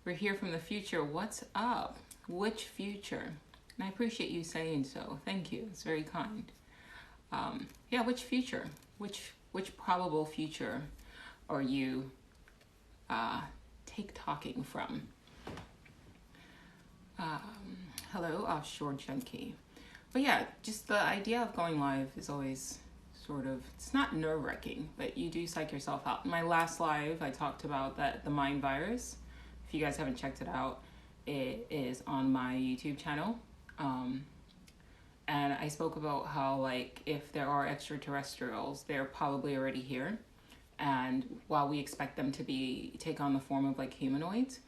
We're here from the future. What's up? Which future? And I appreciate you saying so. Thank you. It's very kind. Yeah, which future? Which probable future are you talking from? Hello, Offshore Junkie. But yeah, just the idea of going live is always sort of, it's not nerve-wracking, but you do psych yourself out. In my last live, I talked about the mind virus. If you guys haven't checked it out, it is on my YouTube channel. And I spoke about how, like, if there are extraterrestrials, they're probably already here. And while we expect them to take on the form of, like, humanoids,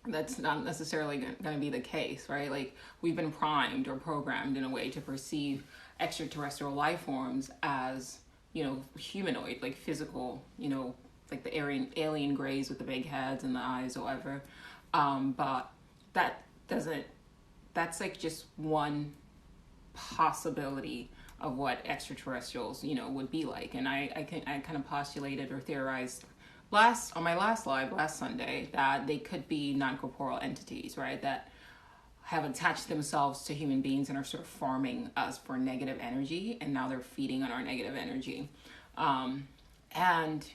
that's not necessarily going to be the case, right? Like, we've been primed or programmed in a way to perceive extraterrestrial life forms as, humanoid, like physical, like the alien grays with the big heads and the eyes or whatever. But that's like just one possibility of what extraterrestrials, would be like. And I kind of postulated or theorized on my last live last Sunday that they could be non-corporeal entities, right? That have attached themselves to human beings and are sort of farming us for negative energy, and now they're feeding on our negative energy. And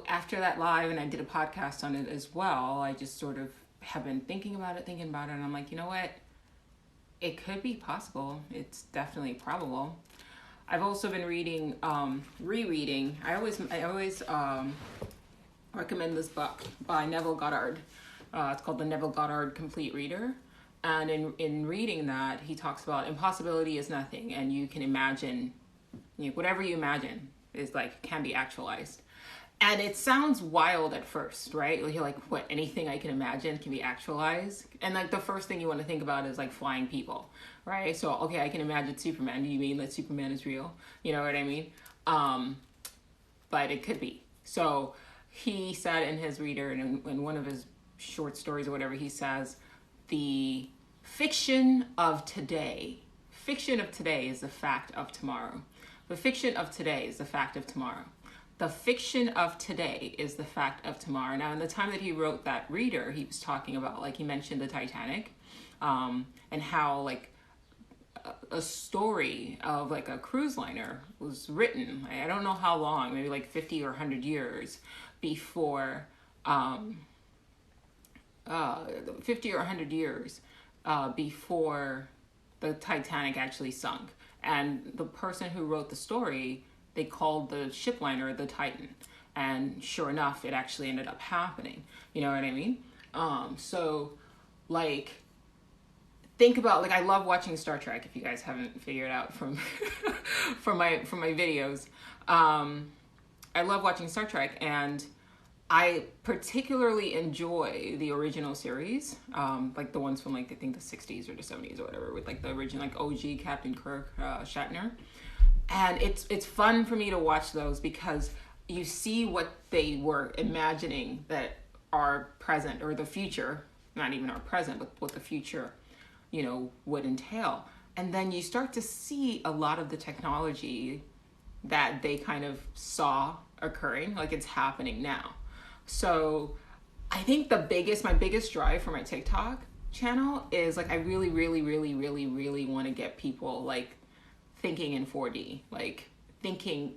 after that live, and I did a podcast on it as well, I just sort of have been thinking about it, and I'm like, you know what? It could be possible. It's definitely probable. I've also been rereading. I always recommend this book by Neville Goddard. It's called The Neville Goddard Complete Reader. And in reading that, he talks about impossibility is nothing, and you can imagine, whatever you imagine can be actualized. And it sounds wild at first, right? You're like, what, anything I can imagine can be actualized? And like the first thing you want to think about is like flying people, right? So, okay, I can imagine Superman. Do you mean that Superman is real? You know what I mean? But it could be. So he said in his reader, and in one of his short stories or whatever, he says, the fiction of today is the fact of tomorrow. The fiction of today is the fact of tomorrow. The fiction of today is the fact of tomorrow. Now, in the time that he wrote that reader, he was talking about, like, he mentioned the Titanic, and how, like, a story of, like, a cruise liner was written. I don't know how long, maybe like 50 or 100 years before, 50 or 100 years before the Titanic actually sunk. And the person who wrote the story, they called the ship liner the Titan. And sure enough, it actually ended up happening. You know what I mean? So, like, think about, like, I love watching Star Trek, if you guys haven't figured out from from my videos. I love watching Star Trek, and I particularly enjoy the original series, like the ones from, like, I think the 60s or the 70s or whatever, with, like, the original, like, OG Captain Kirk, Shatner. And it's fun for me to watch those because you see what they were imagining that our present, or the future, not even our present, but what the future, would entail. And then you start to see a lot of the technology that they kind of saw occurring, like it's happening now. So I think my biggest drive for my TikTok channel is, like, I really, really, really, really, really want to get people, like, thinking in 4D, like thinking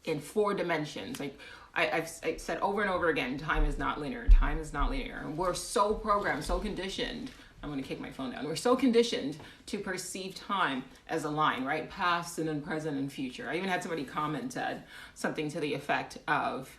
in 4 dimensions. Like I've said over and over again, time is not linear. Time is not linear. And we're so programmed, so conditioned. I'm going to kick my phone down. We're so conditioned to perceive time as a line, right? Past and then present and future. I even had somebody comment something to the effect of,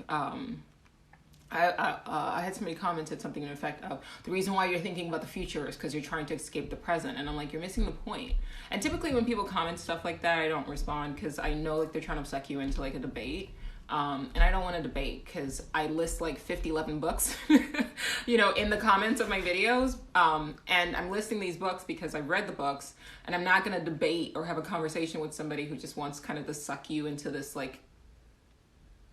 I had somebody commented something in effect of, the reason why you're thinking about the future is because you're trying to escape the present. And I'm like, you're missing the point. And typically when people comment stuff like that, I don't respond because I know, like, they're trying to suck you into, like, a debate. And I don't want to debate because I list like 11 books, in the comments of my videos. And I'm listing these books because I've read the books, and I'm not going to debate or have a conversation with somebody who just wants kind of to suck you into this, like,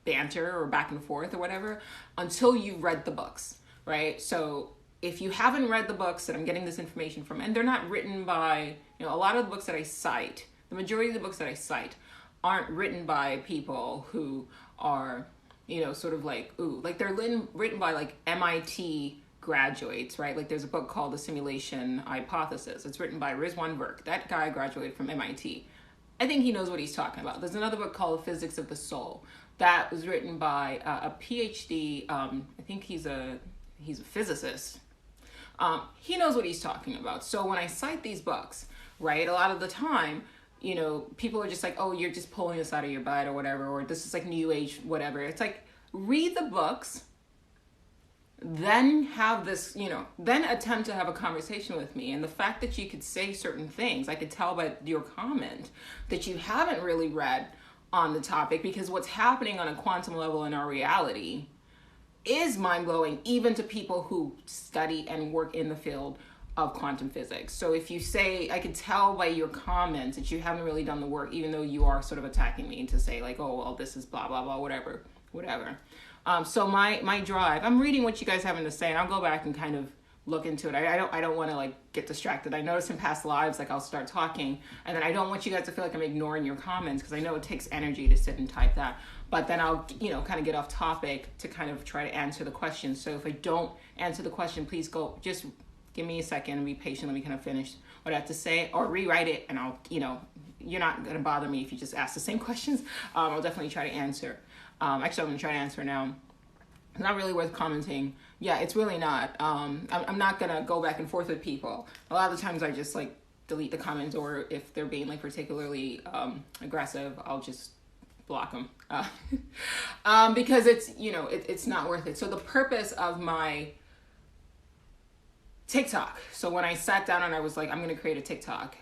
banter or back and forth or whatever until you've read the books, right? So if you haven't read the books that I'm getting this information from, and they're not written by, a lot of the books that I cite, the majority of the books that I cite aren't written by people who are sort of like, ooh, like they're written by like MIT graduates, right? Like there's a book called The Simulation Hypothesis. It's written by Rizwan Virk. That guy graduated from MIT. I think he knows what he's talking about. There's another book called Physics of the Soul. That was written by a PhD. I think he's a physicist. He knows what he's talking about. So when I cite these books, right, a lot of the time, people are just like, oh, you're just pulling this out of your butt or whatever, or this is like new age, whatever. It's like, read the books, then have this, then attempt to have a conversation with me. And the fact that you could say certain things, I could tell by your comment that you haven't really read on the topic, because what's happening on a quantum level in our reality is mind-blowing, even to people who study and work in the field of quantum physics. So if you say, I could tell by your comments that you haven't really done the work, even though you are sort of attacking me to say like, oh, well, this is blah, blah, blah, whatever. So my drive, I'm reading what you guys having to say, and I'll go back and kind of look into it. I don't want to like get distracted. I notice in past lives, like I'll start talking, and then I don't want you guys to feel like I'm ignoring your comments, because I know it takes energy to sit and type that. But then I'll, kind of get off topic to kind of try to answer the question. So if I don't answer the question, please just give me a second and be patient. Let me kind of finish what I have to say, or rewrite it, and I'll, you're not going to bother me if you just ask the same questions. I'll definitely try to answer. Actually, I'm going to try to answer now. It's not really worth commenting. Yeah, it's really not. I'm not going to go back and forth with people. A lot of the times I just like delete the comments, or if they're being like particularly aggressive, I'll just block them. Because it's, it's not worth it. So the purpose of my TikTok. So when I sat down and I was like, I'm going to create a TikTok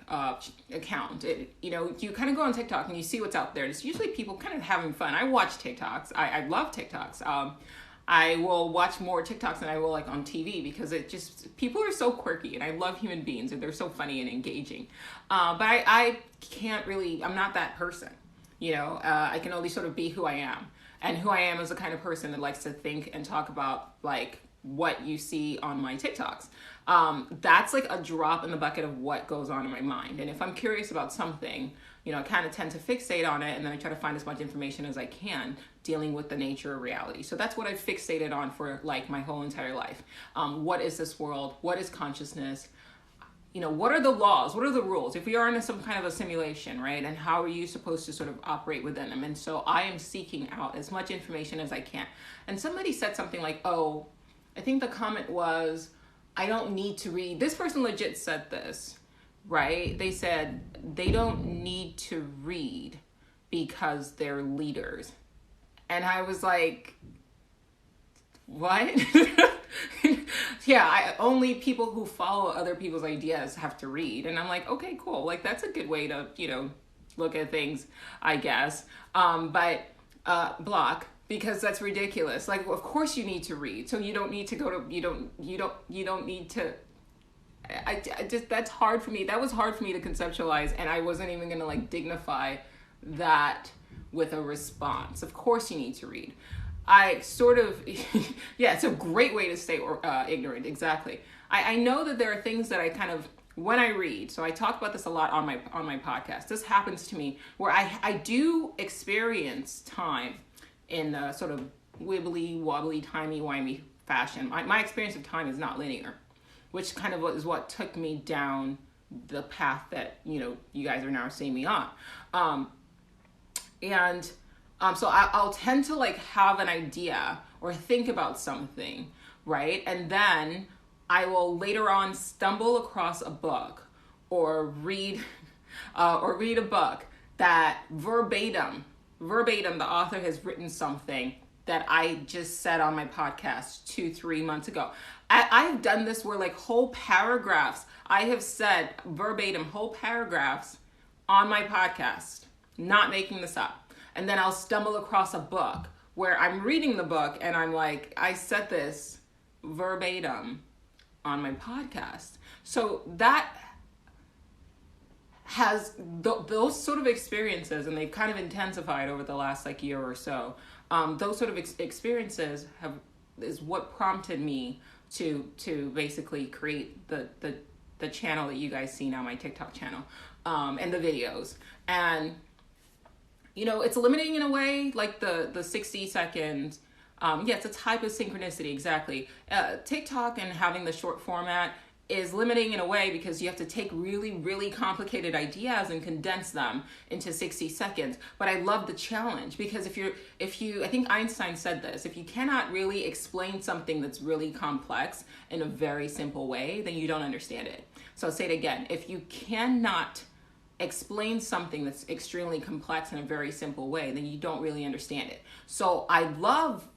account, you kind of go on TikTok and you see what's out there. It's usually people kind of having fun. I watch TikToks. I love TikToks. I will watch more TikToks than I will like on TV, because people are so quirky, and I love human beings, and they're so funny and engaging. But I can't really, I'm not that person. I can only sort of be who I am. And who I am is the kind of person that likes to think and talk about like what you see on my TikToks. That's like a drop in the bucket of what goes on in my mind. And if I'm curious about something, I kind of tend to fixate on it, and then I try to find as much information as I can dealing with the nature of reality. So that's what I've fixated on for like my whole entire life. What is this world? What is consciousness? What are the laws? What are the rules? If we are in some kind of a simulation, right? And how are you supposed to sort of operate within them? And so I am seeking out as much information as I can. And somebody said something like, oh, I think the comment was, I don't need to read. This person legit said this, right? They said they don't need to read because they're leaders. And I was like, what? Yeah, only people who follow other people's ideas have to read. And I'm like, okay, cool. Like, that's a good way to, look at things, I guess. But block, because that's ridiculous. Like, of course you need to read. So you don't need to go to, you don't need to, I just, that's hard for me. That was hard for me to conceptualize. And I wasn't even going to like dignify that with a response. Of course you need to read. I sort of, yeah, it's a great way to stay ignorant. Exactly. I know that there are things that I kind of, when I read, so I talk about this a lot on my podcast. This happens to me where I do experience time in a sort of wibbly, wobbly, timey-wimey fashion. My experience of time is not linear, which kind of is what took me down the path that, you guys are now seeing me on. So I'll tend to like have an idea or think about something, right? And then I will later on stumble across a book or read a book that verbatim, the author has written something that I just said on my podcast 2-3 months ago. I've done this where like whole paragraphs, I have said verbatim whole paragraphs on my podcast, not making this up. And then I'll stumble across a book where I'm reading the book and I'm like, I said this verbatim on my podcast. So that has those sort of experiences, and they've kind of intensified over the last like year or so. Those sort of experiences is what prompted me to basically create the channel that you guys see now, my TikTok channel, and the videos. And it's limiting in a way, like the 60 seconds. Yeah, it's a type of synchronicity, exactly. TikTok and having the short format is limiting in a way because you have to take really, really complicated ideas and condense them into 60 seconds. But I love the challenge because if you, I think Einstein said this, if you cannot really explain something that's really complex in a very simple way, then you don't understand it. So I'll say it again. If you cannot explain something that's extremely complex in a very simple way, then you don't really understand it. So I love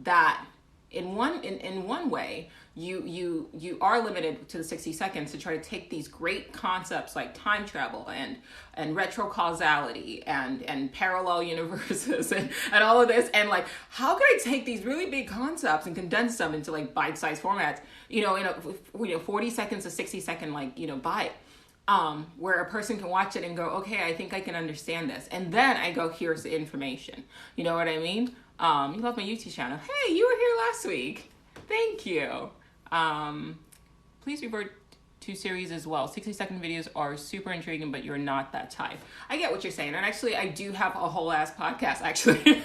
that in one way you are limited to the 60 seconds to try to take these great concepts like time travel and retrocausality and parallel universes and all of this, and like, how can I take these really big concepts and condense them into like bite-sized formats, in a 40 seconds to 60 second bite, where a person can watch it and go, okay, I think I can understand this, and then I go, here's the information. You know what I mean? You love my YouTube channel. Hey, you were here last week. Thank you. Please revert to series as well. 60-second videos are super intriguing, but you're not that type. I get what you're saying. And actually, I do have a whole ass podcast, actually.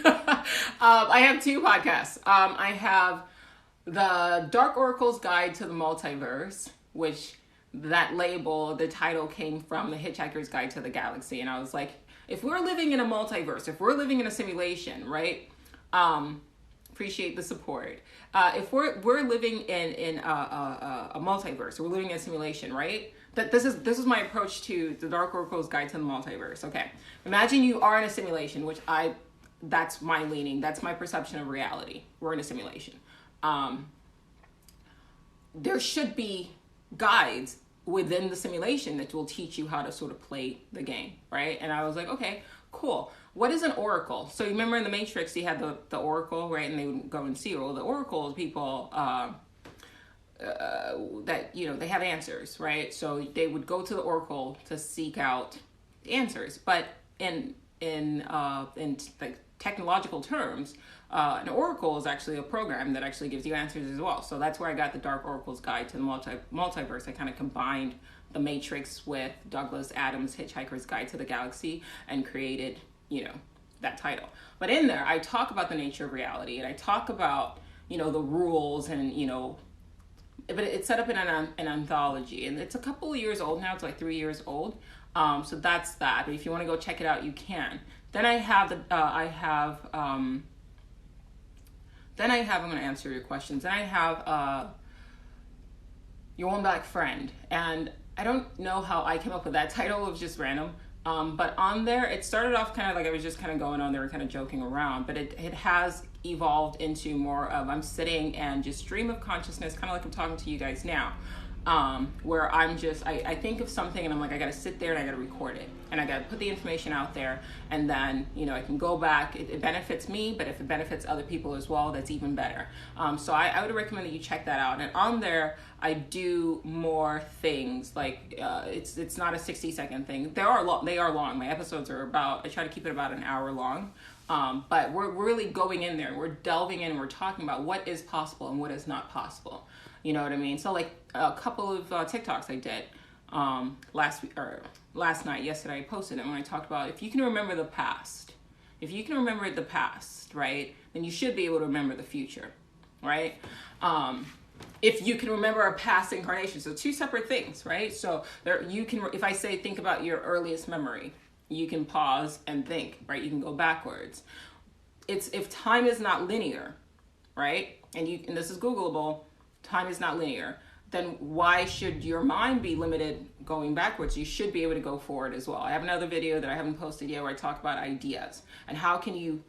I have two podcasts. I have the Dark Oracle's Guide to the Multiverse, which that label, the title came from The Hitchhiker's Guide to the Galaxy. And I was like, if we're living in a multiverse, if we're living in a simulation, right? Appreciate the support. If we're living in a multiverse, or we're living in a simulation, right? That this is my approach to the Dark Oracle's Guide to the Multiverse. Okay, imagine you are in a simulation, which that's my leaning, that's my perception of reality. We're in a simulation. There should be guides within the simulation that will teach you how to sort of play the game, right? And I was like, okay, cool. What is an oracle? So you remember in the Matrix, you had the oracle, right? And they would go and see, well, the oracle is people that, they have answers, right? So they would go to the oracle to seek out answers. But in like technological terms, an oracle is actually a program that actually gives you answers as well. So that's where I got the Dark Oracle's Guide to the Multiverse. I kind of combined the Matrix with Douglas Adams' Hitchhiker's Guide to the Galaxy and created, that title. But in there, I talk about the nature of reality, and I talk about, the rules, and, but it's set up in an anthology, and it's a couple of years old now. It's like 3 years old. So that's that. But if you want to go check it out, you can. Then I have I'm going to answer your questions. Then I have Your One Black Friend, and I don't know how I came up with that title. It was just random. But on there, it started off kind of like I was just kind of going on there and kind of joking around, but it has evolved into more of, I'm sitting and just stream of consciousness, kind of like I'm talking to you guys now, where I'm just, I think of something and I'm like, I got to sit there and I got to record it, and I got to put the information out there, and then, I can go back. It benefits me, but if it benefits other people as well, that's even better. So I would recommend that you check that out. And on there, I do more things, like it's not a 60-second thing. They are long. My episodes are I try to keep it about an hour long. But we're really going in there. We're delving in. We're talking about what is possible and what is not possible. You know what I mean? So like a couple of TikToks I did last night, yesterday, I posted it when I talked about, if you can remember the past, right, then you should be able to remember the future, right? If you can remember a past incarnation, so two separate things, right? So if I say, think about your earliest memory, you can pause and think, right? You can go backwards. If time is not linear, right? And this is Googleable, time is not linear, then why should your mind be limited going backwards? You should be able to go forward as well. I have another video that I haven't posted yet where I talk about ideas and how can you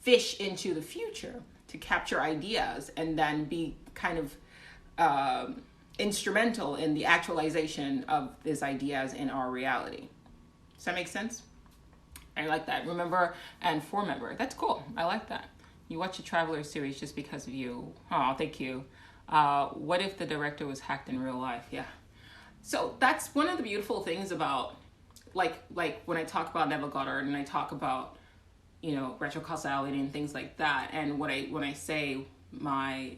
fish into the future to capture ideas and then be kind of instrumental in the actualization of these ideas in our reality. Does that make sense? I like that. Remember and remember. That's cool. I like that. You watch a Traveler series just because of you. Oh, thank you. What if the director was hacked in real life? Yeah. So that's one of the beautiful things about, like when I talk about Neville Goddard and I talk about, retrocausality and things like that. And when I say my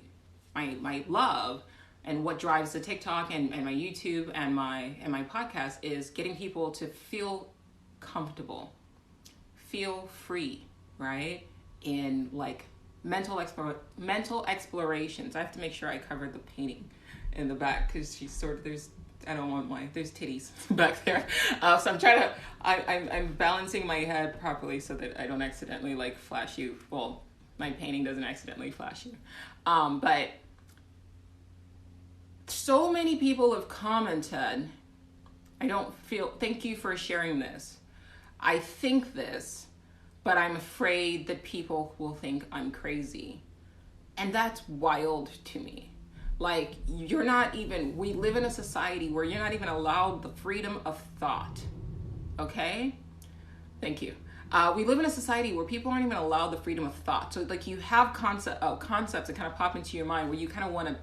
love and what drives the TikTok and my YouTube and my podcast is getting people to feel comfortable, feel free, right? In like mental explorations. I have to make sure I cover the painting in the back because she's sort of, I don't want there's titties back there. So I'm trying to, I'm balancing my head properly so that I don't accidentally like flash you. Well, my painting doesn't accidentally flash you. But so many people have commented, thank you for sharing this. I think this, but I'm afraid that people will think I'm crazy. And that's wild to me. Like, we live in a society where you're not even allowed the freedom of thought. Okay? Thank you. We live in a society where people aren't even allowed the freedom of thought. So like you have concepts that kind of pop into your mind where you kind of want to,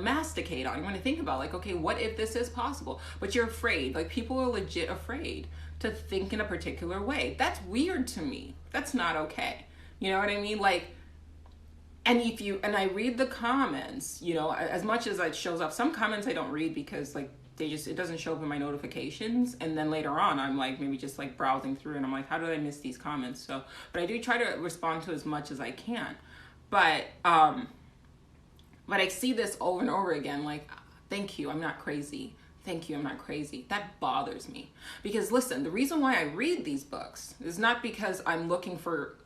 masticate on. You want to think about like, okay, what if this is possible? But you're afraid. Like people are legit afraid to think in a particular way. That's weird to me. That's not okay. You know what I mean? Like, and I read the comments, as much as it shows up, some comments I don't read because like it doesn't show up in my notifications. And then later on, I'm like, maybe just like browsing through and I'm like, how did I miss these comments? So, but I do try to respond to as much as I can. But I see this over and over again, like, thank you, I'm not crazy. Thank you, I'm not crazy. That bothers me. Because listen, the reason why I read these books is not because I'm looking for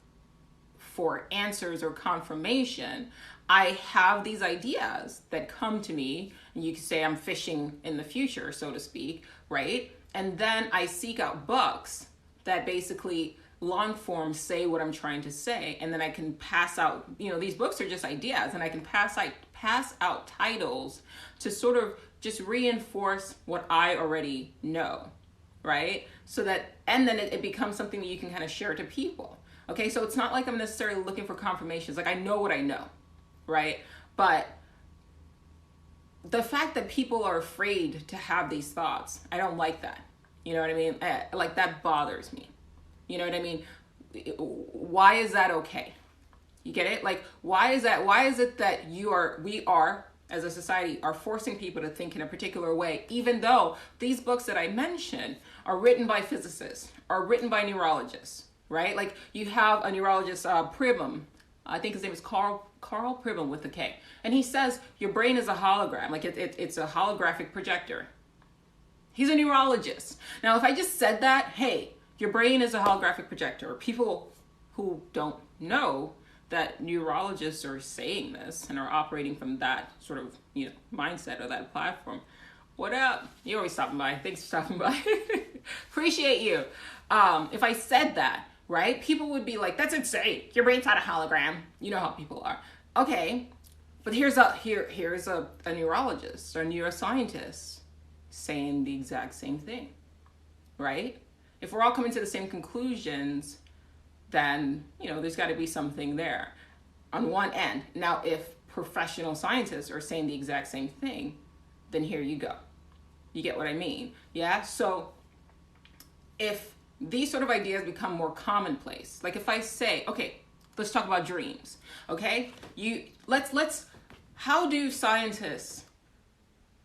answers or confirmation. I have these ideas that come to me, and you could say I'm fishing in the future, so to speak, right? And then I seek out books that basically long form say what I'm trying to say, and then I can pass out, these books are just ideas, and I can pass out titles to sort of just reinforce what I already know, right? So that, and then it becomes something that you can kind of share to people. Okay, so it's not like I'm necessarily looking for confirmations. Like I know what I know, right? But the fact that people are afraid to have these thoughts, I don't like that. You know what I mean? Like that bothers me. You know what I mean? Why is that okay? You get it? Like, why is it that we are, as a society, are forcing people to think in a particular way, even though these books that I mentioned are written by physicists, are written by neurologists, right? Like you have a neurologist, Pribram, I think his name is Carl Pribram with a K. And he says your brain is a hologram, like it's a holographic projector. He's a neurologist. Now, if I just said that, hey, your brain is a holographic projector, people who don't know that neurologists are saying this and are operating from that sort of, mindset or that platform. What up? You're always stopping by. Thanks for stopping by. Appreciate you. If I said that, right, people would be like, that's insane. Your brain's not a hologram. You know how people are. Okay, but here's a neurologist or a neuroscientist saying the exact same thing, right? If we're all coming to the same conclusions, then, there's got to be something there on one end. Now, if professional scientists are saying the exact same thing, then here you go. You get what I mean? Yeah. So if these sort of ideas become more commonplace, like if I say, okay, let's talk about dreams. Okay. How do scientists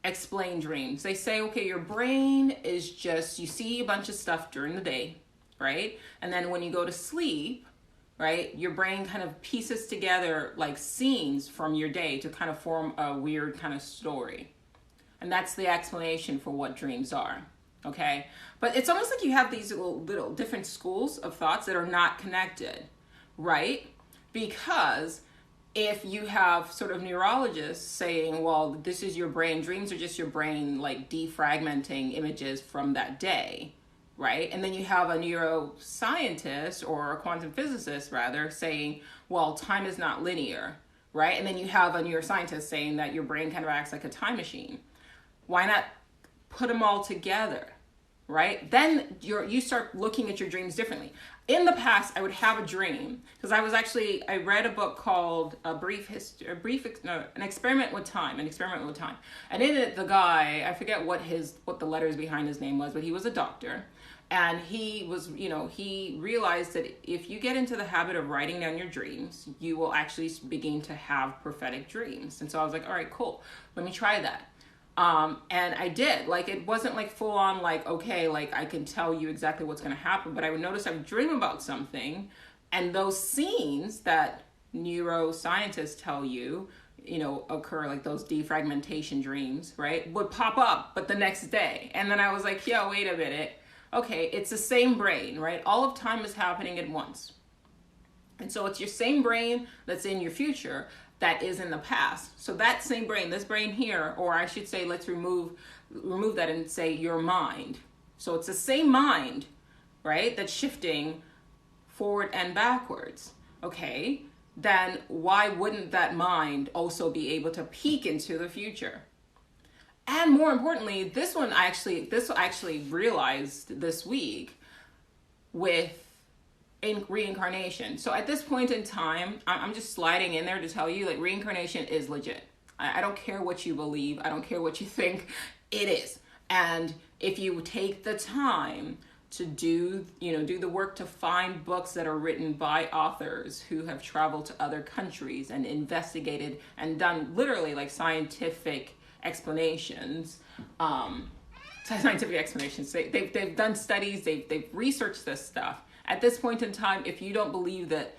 explain dreams? They say, okay, your brain is just, you see a bunch of stuff during the day, right? And then when you go to sleep, right, your brain kind of pieces together like scenes from your day to kind of form a weird kind of story. And that's the explanation for what dreams are, okay? But it's almost like you have these little different schools of thoughts that are not connected, right? Because if you have sort of neurologists saying, well, this is your brain, dreams are just your brain like defragmenting images from that day, right? And then you have a neuroscientist or a quantum physicist rather saying, well, time is not linear, right? And then you have a neuroscientist saying that your brain kind of acts like a time machine. Why not put them all together, right? Then you start looking at your dreams differently. In the past, I would have a dream because I read a book called An Experiment with Time. And in it, the guy, I forget what the letters behind his name was, but he was a doctor. And he was, he realized that if you get into the habit of writing down your dreams, you will actually begin to have prophetic dreams. And so I was like, all right, cool. Let me try that. And I did. Like, it wasn't like full on, like, okay, like I can tell you exactly what's going to happen, but I would notice I would dream about something, and those scenes that neuroscientists tell you, occur, like those defragmentation dreams, right, would pop up, but the next day. And then I was like, yo, wait a minute. Okay, it's the same brain, right? All of time is happening at once. And so it's your same brain that's in your future that is in the past. So that same brain, this brain here, or I should say, let's remove that and say your mind. So it's the same mind, right, that's shifting forward and backwards. Okay, then why wouldn't that mind also be able to peek into the future? And more importantly, this I actually realized this week with in reincarnation. So at this point in time, I'm just sliding in there to tell you, like, reincarnation is legit. I don't care what you believe. I don't care what you think. It is. And if you take the time to do the work to find books that are written by authors who have traveled to other countries and investigated and done literally like scientific explanations, they've done studies, they've researched this stuff. At this point in time, if you don't believe that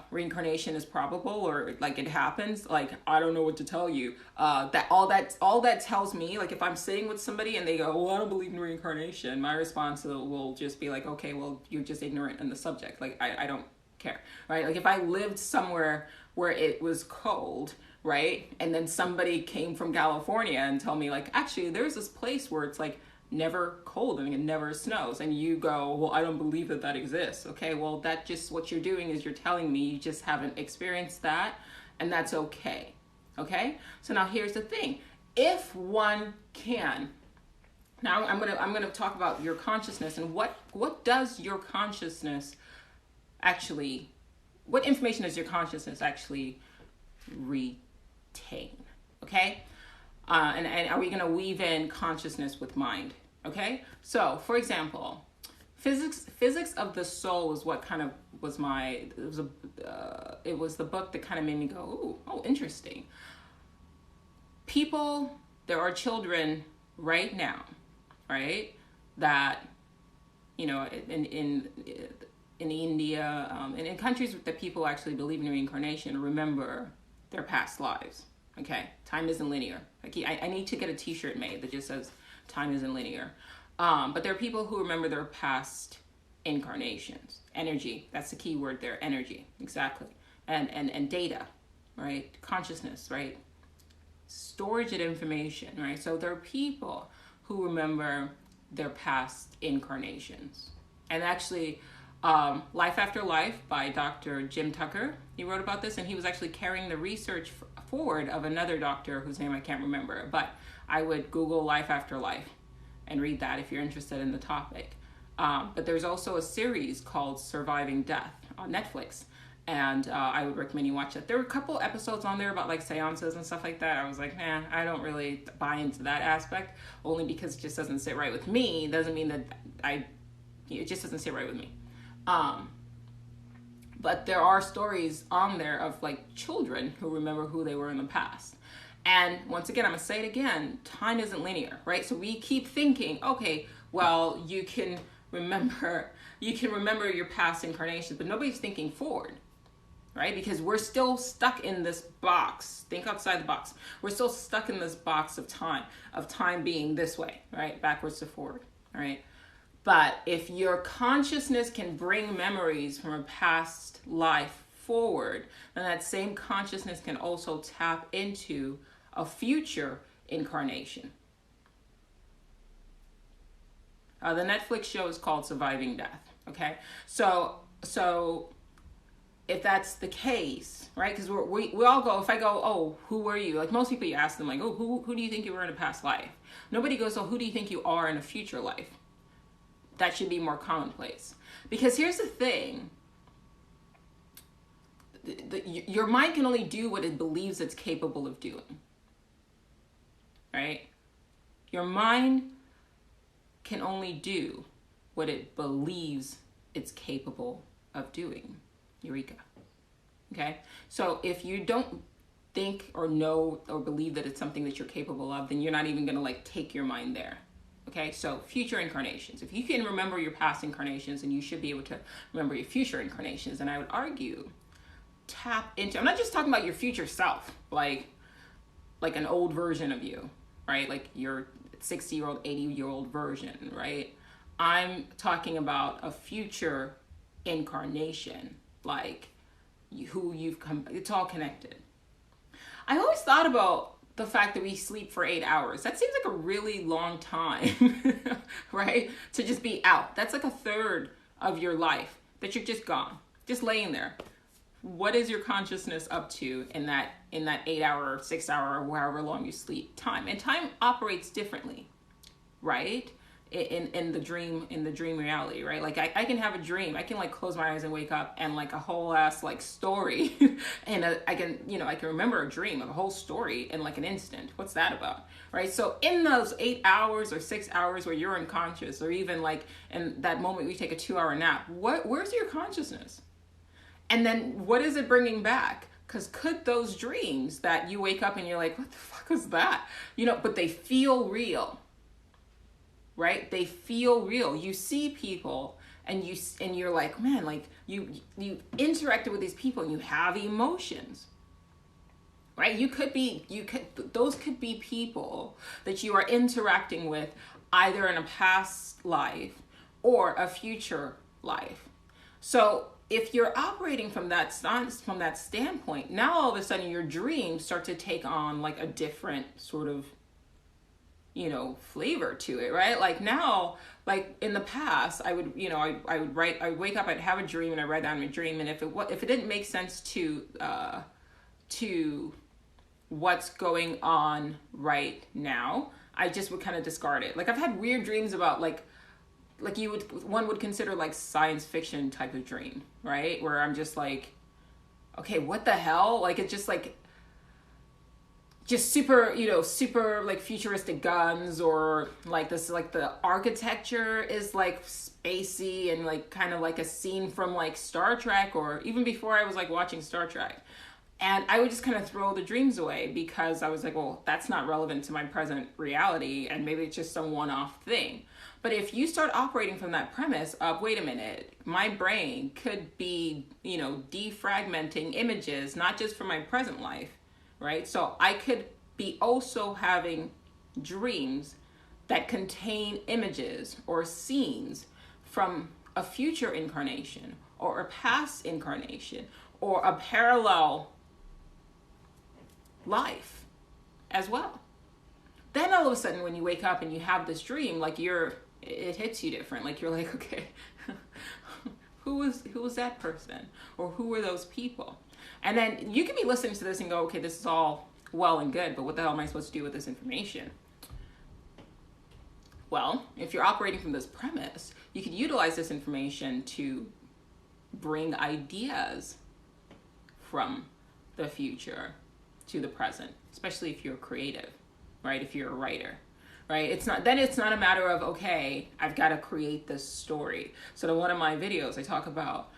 reincarnation is probable or like it happens, like, I don't know what to tell you. That all that tells me, like, if I'm sitting with somebody and they go, well, I don't believe in reincarnation, my response will just be like, okay, well, you're just ignorant in the subject. Like, I don't care, right? Like, if I lived somewhere where it was cold, right, and then somebody came from California and told me, like, actually, there's this place where it's like never cold and it never snows, and you go, well, I don't believe that exists. Okay, well, that just, what you're doing is you're telling me you just haven't experienced that, and that's okay. Okay, so now here's the thing. If one can, now I'm gonna talk about your consciousness and what does your consciousness actually, what information does your consciousness actually retain? Okay. And are we going to weave in consciousness with mind? Okay. So, for example, physics of the soul is what kind of was it was the book that kind of made me go, ooh, oh, interesting. There are children right now, right, that, in India, and in countries that people actually believe in reincarnation, remember their past lives. Okay, time isn't linear. Like, I need to get a t-shirt made that just says time isn't linear. But there are people who remember their past incarnations. Energy, that's the key word there, energy, exactly. And data, right? Consciousness, right? Storage of information, right? So there are people who remember their past incarnations. And actually, Life After Life by Dr. Jim Tucker, he wrote about this, and he was actually carrying the research forward of another doctor whose name I can't remember, but I would Google Life After Life and read that if you're interested in the topic. But there's also a series called Surviving Death on Netflix, and I would recommend you watch it. There were a couple episodes on there about like seances and stuff like that. I was like, nah, I don't really buy into that aspect, only because it just doesn't sit right with me. It doesn't mean that it just doesn't sit right with me. But there are stories on there of like children who remember who they were in the past. And once again, I'm gonna say it again, time isn't linear, right? So we keep thinking, okay, well, you can remember your past incarnations, but nobody's thinking forward, right? Because we're still stuck in this box. Think outside the box. We're still stuck in this box of time being this way, right? Backwards to forward, all right? But if your consciousness can bring memories from a past life forward, then that same consciousness can also tap into a future incarnation. The Netflix show is called Surviving Death. Okay, so if that's the case, right? Because we all go. If I go, oh, who were you? Like most people, you ask them, like, oh, who do you think you were in a past life? Nobody goes, oh, who do you think you are in a future life? That should be more commonplace. Because here's the thing. Your mind can only do what it believes it's capable of doing. Right? Your mind can only do what it believes it's capable of doing. Eureka. Okay? So if you don't think or know or believe that it's something that you're capable of, then you're not even going to like take your mind there. Okay, so future incarnations. If you can remember your past incarnations, then you should be able to remember your future incarnations. And I would argue, tap into, I'm not just talking about your future self, like an old version of you, right? Like your 60-year-old, 80-year-old version, right? I'm talking about a future incarnation, like who you've come, it's all connected. I always thought about the fact that we sleep for 8 hours. That seems like a really long time, right? To just be out. That's like a third of your life that you're just gone, just laying there. What is your consciousness up to in that 8 hour, 6 hour, or however long you sleep time? And time operates differently, right? In the dream reality, right? Like I can have a dream, I can like close my eyes and wake up and like a whole ass like story and I can remember a dream of a whole story in like an instant. What's that about, right? So in those 8 hours or 6 hours where you're unconscious, or even like in that moment we take a 2-hour nap, where's your consciousness? And then what is it bringing back? Because could those dreams that you wake up and you're like, what the fuck was that? But they feel real. Right? They feel real. You see people and you're like, man, like you interacted with these people and you have emotions. Right? Those could be people that you are interacting with either in a past life or a future life. So if you're operating from that standpoint, now all of a sudden your dreams start to take on like a different sort of flavor to it, right? Like now, like in the past, I would wake up, I'd have a dream and I write down my dream. And if it didn't make sense to what's going on right now, I just would kind of discard it. Like I've had weird dreams about like one would consider like science fiction type of dream, right? Where I'm just like, okay, what the hell? Like it's just like, just super like futuristic guns, or like this, like the architecture is like spacey and like kind of like a scene from like Star Trek, or even before I was like watching Star Trek. And I would just kind of throw the dreams away because I was like, well, that's not relevant to my present reality, and maybe it's just some one-off thing. But if you start operating from that premise of, wait a minute, my brain could be, defragmenting images, not just from my present life, right? So I could be also having dreams that contain images or scenes from a future incarnation or a past incarnation or a parallel life as well. Then all of a sudden when you wake up and you have this dream, like it hits you different. Like you're like, okay, who was that person, or who were those people? And then you can be listening to this and go, okay, this is all well and good, but what the hell am I supposed to do with this information? Well, if you're operating from this premise, you could utilize this information to bring ideas from the future to the present, especially if you're creative, right? If you're a writer, right? It's not a matter of, okay, I've got to create this story. So in one of my videos, I talk about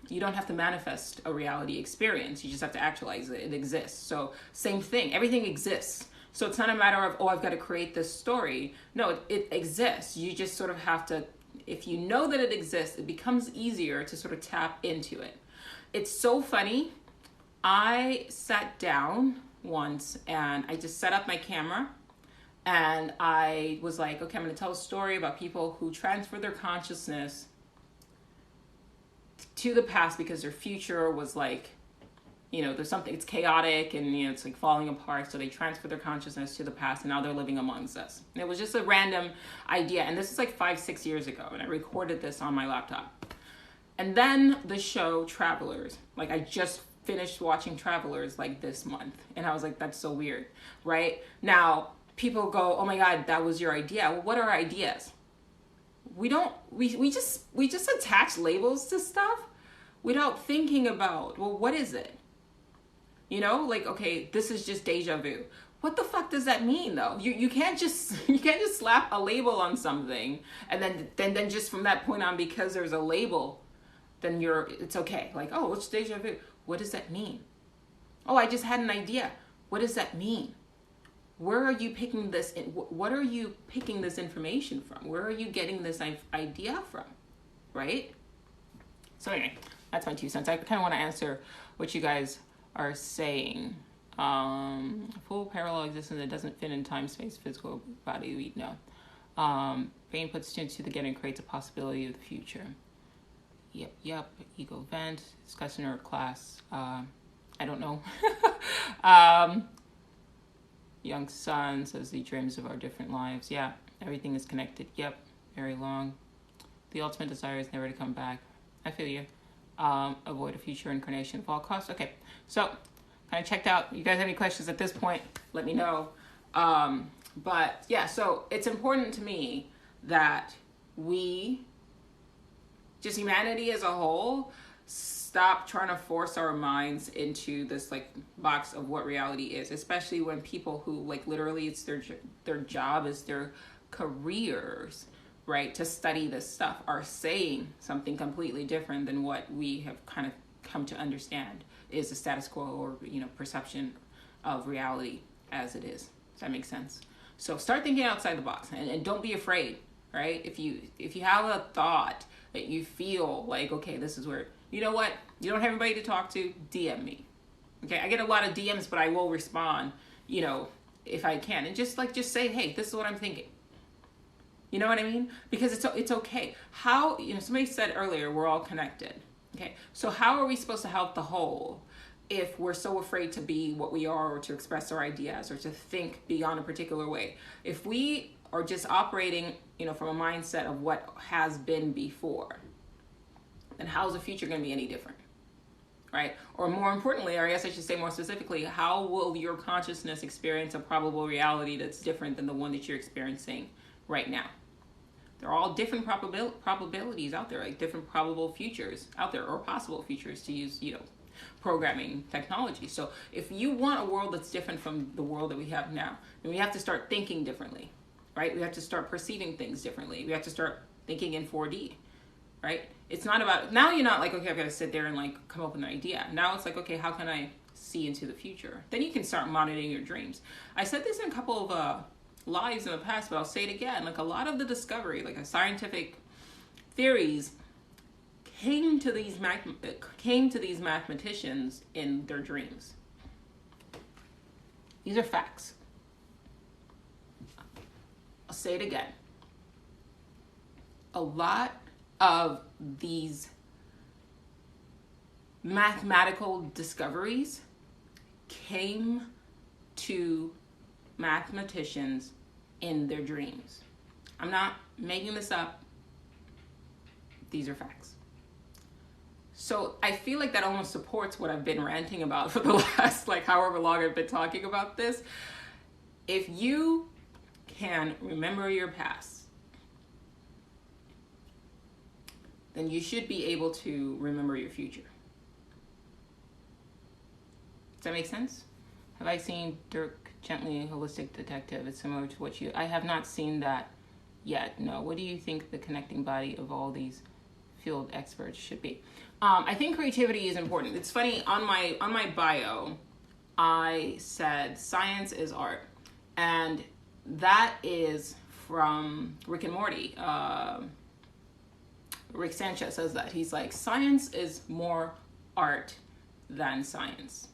you don't have to manifest a reality experience. You just have to actualize it. It exists. So same thing. Everything exists. So it's not a matter of, oh, I've got to create this story. No, it exists. You just sort of have to, if you know that it exists, it becomes easier to sort of tap into it. It's so funny. I sat down once and I just set up my camera and I was like, okay, I'm going to tell a story about people who transfer their consciousness to the past because their future was like, there's something, it's chaotic and, it's like falling apart. So they transfer their consciousness to the past and now they're living amongst us. And it was just a random idea. And this is like 5-6 years ago. And I recorded this on my laptop. And then the show Travelers, like I just finished watching Travelers like this month. And I was like, that's so weird, right? Now people go, oh my God, that was your idea. Well, what are ideas? We just attach labels to stuff without thinking about, well, what is it? Like, okay, this is just deja vu. What the fuck does that mean though? You can't just slap a label on something and then just from that point on, because there's a label, then it's okay. Like, oh, it's deja vu. What does that mean? Oh, I just had an idea. What does that mean? Where are you picking this? What are you picking this information from? Where are you getting this idea from? Right? So anyway, that's my 2 cents. I kind of want to answer what you guys are saying. Full parallel existence that doesn't fit in time, space, physical body, we know. Brain puts students to together and creates a possibility of the future. Yep. Ego vent, discussing our class. I don't know. Young son says he dreams of our different lives. Yeah, everything is connected. Yep, very long. The ultimate desire is never to come back. I feel you. Avoid a future incarnation of all costs. Okay, so kind of checked out. You guys have any questions at this point? Let me know. But yeah, so it's important to me that we, just humanity as a whole, stop trying to force our minds into this like box of what reality is, especially when people who like literally it's their job is their careers, right, to study this stuff, are saying something completely different than what we have kind of come to understand is the status quo, or perception of reality as it is. Does that make sense? So start thinking outside the box, and don't be afraid, right? If you have a thought that you feel like, okay, this is where, you know what, you don't have anybody to talk to, DM me. Okay, I get a lot of DMs, but I will respond, if I can, and just say, hey, this is what I'm thinking. You know what I mean? Because it's okay. How, somebody said earlier, we're all connected. Okay, so how are we supposed to help the whole if we're so afraid to be what we are, or to express our ideas, or to think beyond a particular way? If we are just operating, from a mindset of what has been before, then how's the future going to be any different? Right? Or more importantly, or I guess I should say more specifically, how will your consciousness experience a probable reality that's different than the one that you're experiencing right now? They're all different probabilities out there, like different probable futures out there, or possible futures, to use, programming technology. So if you want a world that's different from the world that we have now, then we have to start thinking differently, right? We have to start perceiving things differently. We have to start thinking in 4D, right? It's not about, now you're not like, okay, I've got to sit there and like come up with an idea. Now it's like, okay, how can I see into the future? Then you can start monitoring your dreams. I said this in a couple of lives in the past, but I'll say it again. Like a lot of the discovery, like scientific theories, came to these mathematicians in their dreams. These are facts. I'll say it again. A lot of these mathematical discoveries came to mathematicians in their dreams. I'm not making this up. These are facts. So I feel like that almost supports what I've been ranting about for the last however long I've been talking about this. If you can remember your past, then you should be able to remember your future. Does that make sense? Have I seen Dirk Gently, Holistic Detective? It's similar to what I have not seen that yet. No. What do you think the connecting body of all these field experts should be? I think creativity is important. It's funny, on my bio, I said science is art, and that is from Rick and Morty. Rick Sanchez says that. He's like, science is more art than science.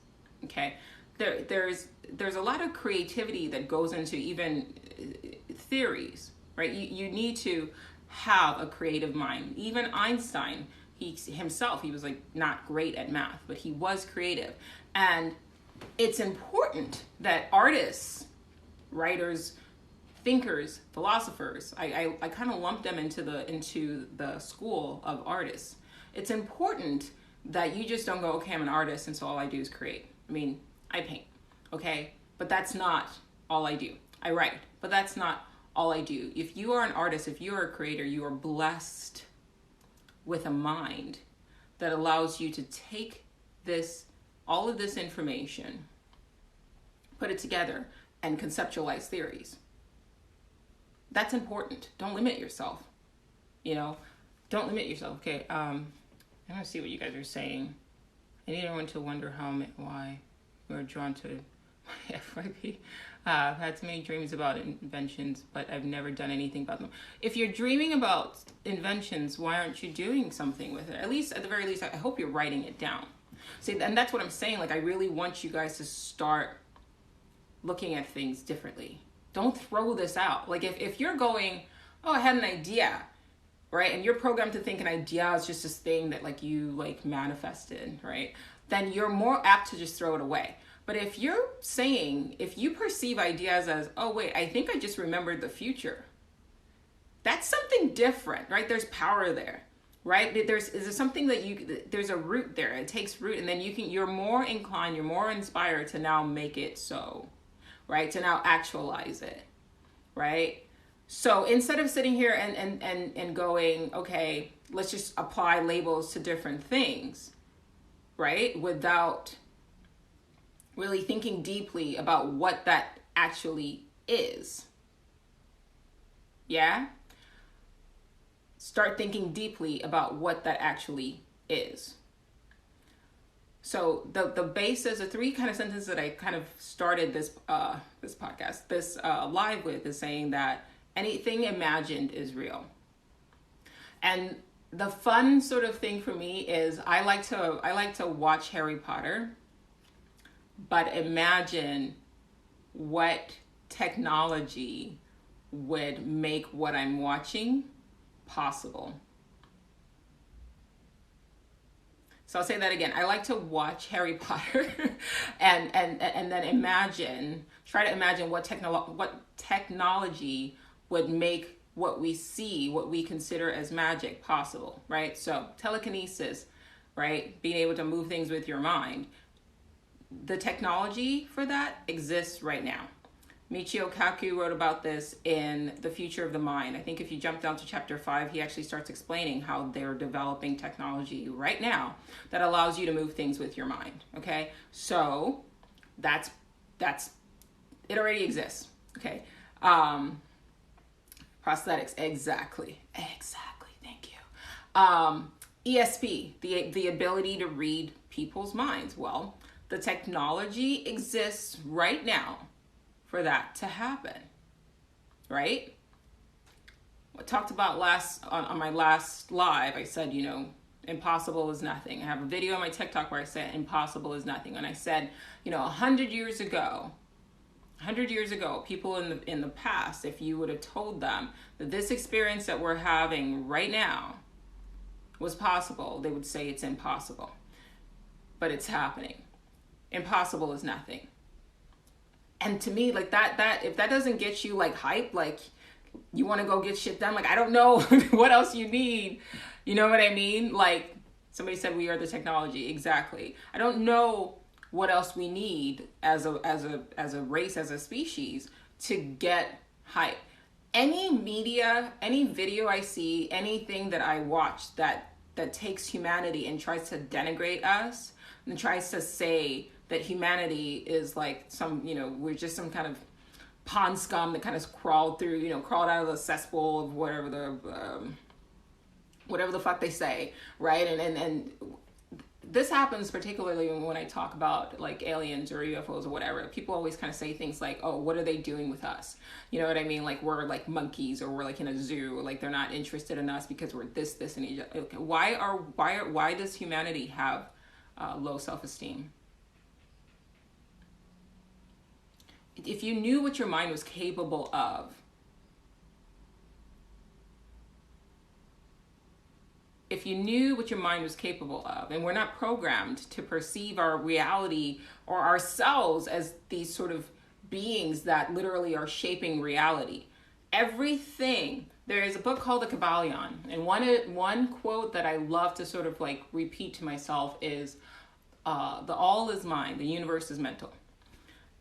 Okay, there's a lot of creativity that goes into even theories, right? You need to have a creative mind. Even Einstein, he was like not great at math, but he was creative. And it's important that artists, writers, thinkers, philosophers, I kind of lump them into the school of artists. It's important that you just don't go, okay, I'm an artist, and so all I do is create. I mean, I paint, okay? But that's not all I do. I write, but that's not all I do. If you are an artist, if you are a creator, you are blessed with a mind that allows you to take all of this information, put it together, and conceptualize theories. That's important. Don't limit yourself. Don't limit yourself. Okay, I'm gonna see what you guys are saying. I need everyone to wonder why we're drawn to my FYP. I've had so many dreams about inventions, but I've never done anything about them. If you're dreaming about inventions, why aren't you doing something with it? At least, at the very least, I hope you're writing it down. See, and that's what I'm saying. Like, I really want you guys to start looking at things differently. Don't throw this out. Like, if you're going, oh, I had an idea, right? And you're programmed to think an idea is just this thing that like you like manifested, right? Then you're more apt to just throw it away. But if you're saying, if you perceive ideas as, oh wait, I think I just remembered the future, that's something different, right? There's power there, right? There's something that there's a root there. It takes root, and then you're more inclined, you're more inspired to now make it so, right? To now actualize it, right? So instead of sitting here and going, okay, let's just apply labels to different things, right? Without really thinking deeply about what that actually is. Yeah? Start thinking deeply about what that actually is. So the basis, the three kind of sentences that I kind of started this podcast, this live with, is saying that anything imagined is real. And the fun sort of thing for me is I like to watch Harry Potter, but imagine what technology would make what I'm watching possible. So I'll say that again. I like to watch Harry Potter and then try to imagine what technology would make what we see, what we consider as magic, possible, right? So telekinesis, right? Being able to move things with your mind. The technology for that exists right now. Michio Kaku wrote about this in The Future of the Mind. I think if you jump down to chapter 5, he actually starts explaining how they're developing technology right now that allows you to move things with your mind, okay? So that's it already exists, okay? Prosthetics, exactly, thank you. ESP, the ability to read people's minds. Well, the technology exists right now for that to happen, right? I talked about on my last live, I said, impossible is nothing. I have a video on my TikTok where I said impossible is nothing. And I said, 100 years ago, people in the past, if you would have told them that this experience that we're having right now was possible, they would say it's impossible. But it's happening. Impossible is nothing. And to me, like that if that doesn't get you like hype, like you want to go get shit done, like I don't know what else you need. You know what I mean? Like somebody said, we are the technology. Exactly. I don't know what else we need as a race, as a species, to get hype. Any media, any video I see, anything that I watch that takes humanity and tries to denigrate us and tries to say that humanity is like some, we're just some kind of pond scum that kind of crawled out of the cesspool of whatever the fuck they say, right? And this happens particularly when I talk about like aliens or UFOs or whatever. People always kind of say things like, oh, what are they doing with us? You know what I mean? Like we're like monkeys, or we're like in a zoo, or like they're not interested in us because we're this and each other. Okay, why does humanity have low self-esteem? If you knew what your mind was capable of, and we're not programmed to perceive our reality or ourselves as these sort of beings that literally are shaping reality. Everything, there is a book called The Kybalion, and one quote that I love to sort of like repeat to myself is, the all is mind, the universe is mental.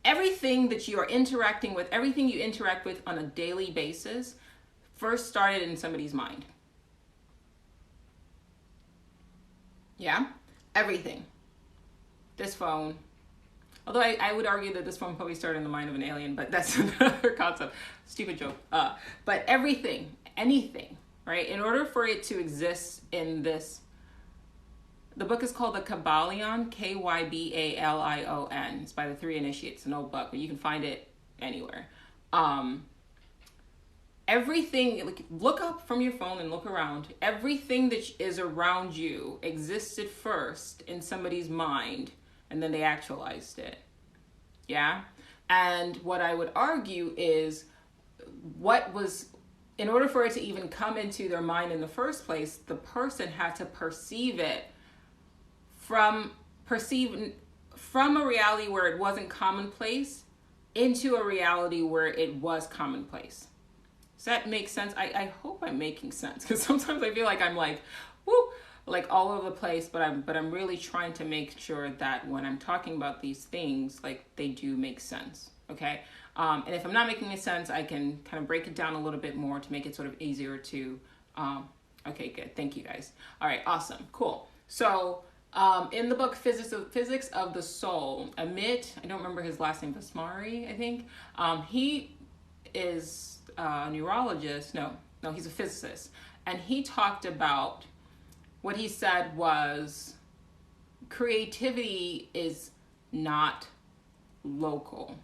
Everything that you are interacting with, everything you interact with on a daily basis, first started in somebody's mind. Yeah? Everything. This phone. Although I would argue that this phone probably started in the mind of an alien, but that's another concept. Stupid joke. But everything, anything, right? In order for it to exist in this The book is called The Kybalion, Kybalion. It's by the Three Initiates, an old book, but you can find it anywhere. Everything, like, look up from your phone and look around. Everything that is around you existed first in somebody's mind, and then they actualized it. Yeah? And what I would argue is in order for it to even come into their mind in the first place, the person had to perceive it from a reality where it wasn't commonplace into a reality where it was commonplace. Does that make sense? I hope I'm making sense, because sometimes I feel like I'm like, whoo, like all over the place, but I'm really trying to make sure that when I'm talking about these things, like, they do make sense. Okay. And if I'm not making any sense, I can kind of break it down a little bit more to make it sort of easier to, okay, good. Thank you guys. All right. Awesome. Cool. So, in the book, Physics of the Soul, Amit, I don't remember his last name, Vasmari, I think. He is a neurologist. No, he's a physicist. And he talked about, what he said was, creativity is not local.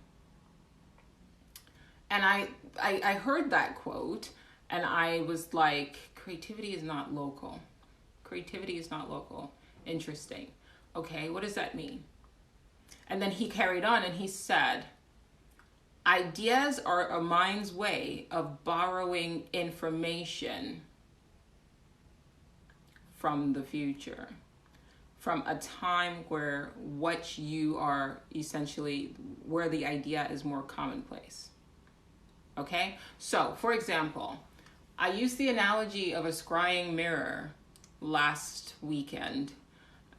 And I heard that quote, and I was like, creativity is not local. Creativity is not local. Interesting. Okay, what does that mean? And then he carried on and he said, ideas are a mind's way of borrowing information from the future, from a time where what you are essentially, where the idea is more commonplace. Okay? So, for example, I used the analogy of a scrying mirror last weekend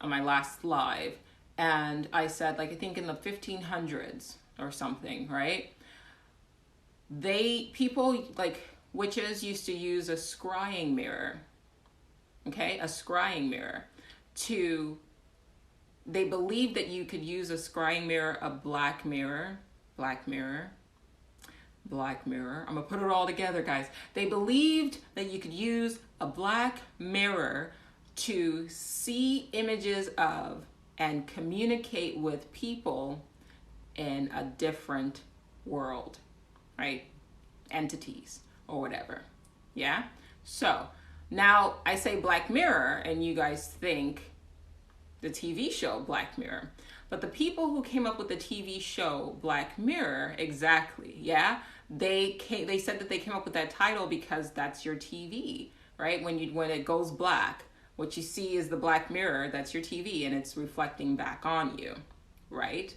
on my last live, and I said, like, I think in the 1500s or something, right? People, like, witches used to use a scrying mirror, okay? A scrying mirror they believed that you could use a scrying mirror, a black mirror. I'm gonna put it all together, guys. They believed that you could use a black mirror to see images of and communicate with people in a different world, right? Entities or whatever. Yeah? So now I say Black Mirror and you guys think the TV show Black Mirror. But the people who came up with the TV show Black Mirror, exactly, yeah? They said that they came up with that title because that's your TV, right? When it goes black, what you see is the black mirror, that's your TV, and it's reflecting back on you, right?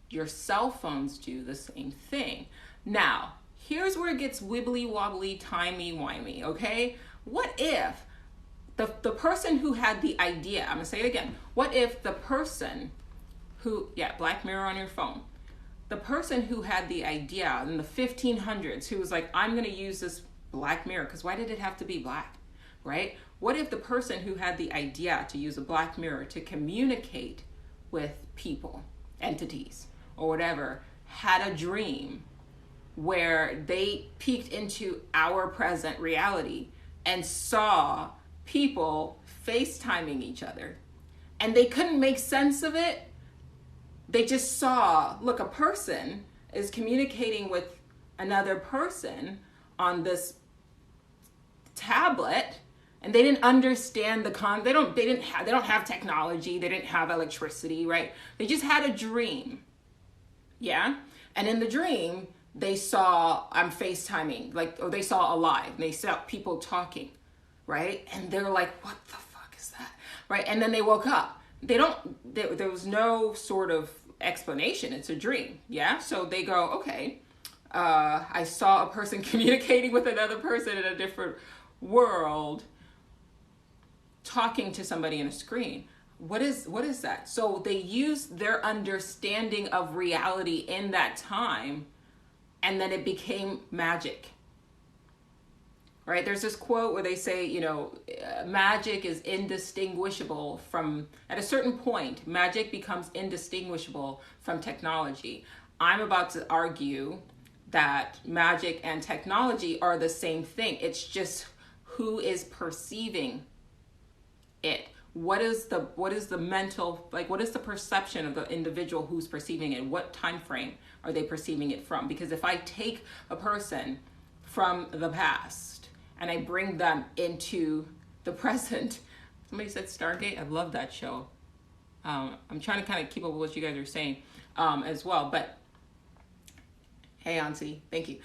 Your cell phones do the same thing. Now, here's where it gets wibbly wobbly, timey-wimey, okay? What if the person who had the idea, I'm gonna say it again, what if the person who, Black Mirror on your phone, the person who had the idea in the 1500s, who was like, I'm gonna use this black mirror, because why did it have to be black, right? What if the person who had the idea to use a black mirror to communicate with people, entities, or whatever, had a dream where they peeked into our present reality and saw people FaceTiming each other, and they couldn't make sense of it? They just saw, look, a person is communicating with another person on this tablet, and they didn't understand the they don't have technology, they didn't have electricity, right? They just had a dream. Yeah? And in the dream, they saw, I'm FaceTiming, or they saw a live, and they saw people talking, right? And they're like, what the fuck is that? Right? And then they woke up. There was no sort of explanation. It's a dream. Yeah. So they go, okay, I saw a person communicating with another person in a different world, talking to somebody in a screen. What is that? So they used their understanding of reality in that time, and then it became magic. Right? There's this quote where they say, magic is indistinguishable from, at a certain point, magic becomes indistinguishable from technology. I'm about to argue that magic and technology are the same thing. It's just who is perceiving it. what is the mental, like, what is the perception of the individual who's perceiving it? What time frame are they perceiving it from? Because if I take a person from the past and I bring them into the present, somebody said Stargate. I love that show. I'm trying to kind of keep up with what you guys are saying as well. But hey, Auntie, thank you.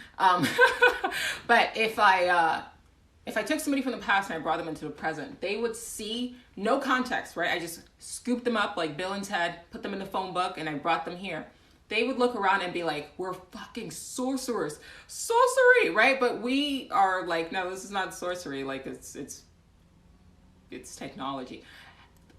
But if I took somebody from the past and I brought them into the present, they would see no context, right? I just scooped them up like Bill and Ted, put them in the phone book, and I brought them here. They would look around and be like, we're fucking sorcerers. Sorcery, right? But we are like, no, this is not sorcery. Like, it's technology.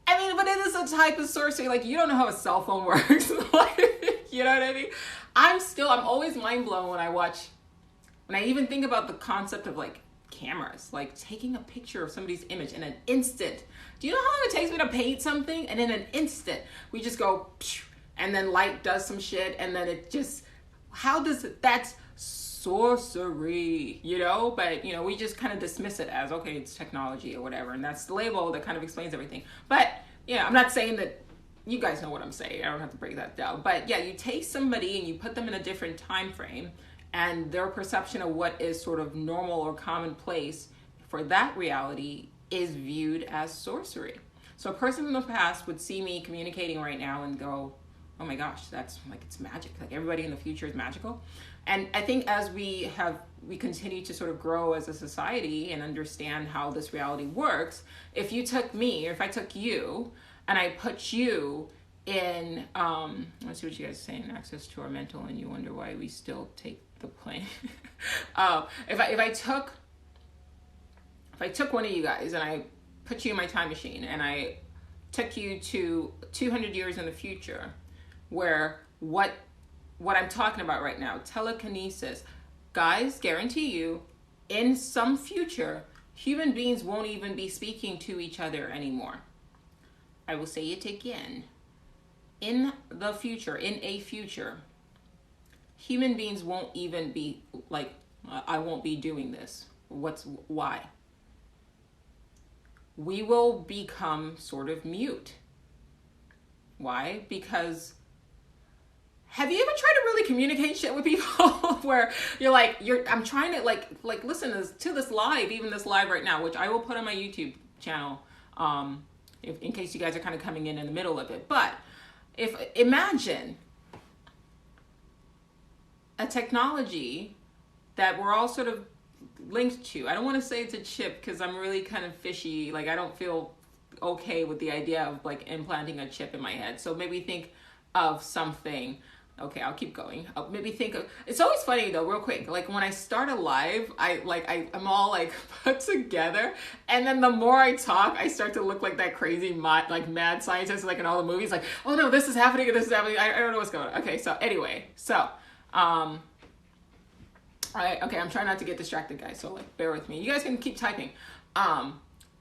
I mean, but it is a type of sorcery. Like, you don't know how a cell phone works. Like, you know what I mean? I'm always mind blown when I even think about the concept of like cameras, like taking a picture of somebody's image in an instant. Do you know how long it takes me to paint something? And in an instant, we just go, and then light does some shit, and then it just, that's sorcery, you know? But, you know, we just kind of dismiss it as, okay, it's technology or whatever, and that's the label that kind of explains everything. But, yeah, I'm not saying that, you guys know what I'm saying, I don't have to break that down. But yeah, you take somebody and you put them in a different time frame, and their perception of what is sort of normal or commonplace for that reality is viewed as sorcery. So a person from the past would see me communicating right now and go, oh my gosh, that's like, it's magic. Like, everybody in the future is magical. And I think as we continue to sort of grow as a society and understand how this reality works, if you took me, or if I took you, and I put you in, let's see what you guys are saying, access to our mental, and you wonder why we still take the plane. If I took one of you guys and I put you in my time machine and I took you to 200 years in the future, where what I'm talking about right now, telekinesis, guys, guarantee you, in some future, human beings won't even be speaking to each other anymore. I will say it again. In a future, human beings won't even be like, I won't be doing this. Why? We will become sort of mute. Why? Because have you ever tried to really communicate shit with people where I'm trying to like listen to this live, even this live right now, which I will put on my YouTube channel, in case you guys are kind of coming in the middle of it. But imagine a technology that we're all sort of linked to. I don't want to say it's a chip because I'm really kind of fishy. Like, I don't feel okay with the idea of like implanting a chip in my head. So maybe think of something. Okay, I'll keep going. Maybe think of, it's always funny though, real quick, like when I start a live, I'm all like put together, and then the more I talk, I start to look like that crazy mad scientist like in all the movies, like, oh no, this is happening, I don't know what's going on. Okay, so anyway, I'm trying not to get distracted, guys, so like bear with me. You guys can keep typing.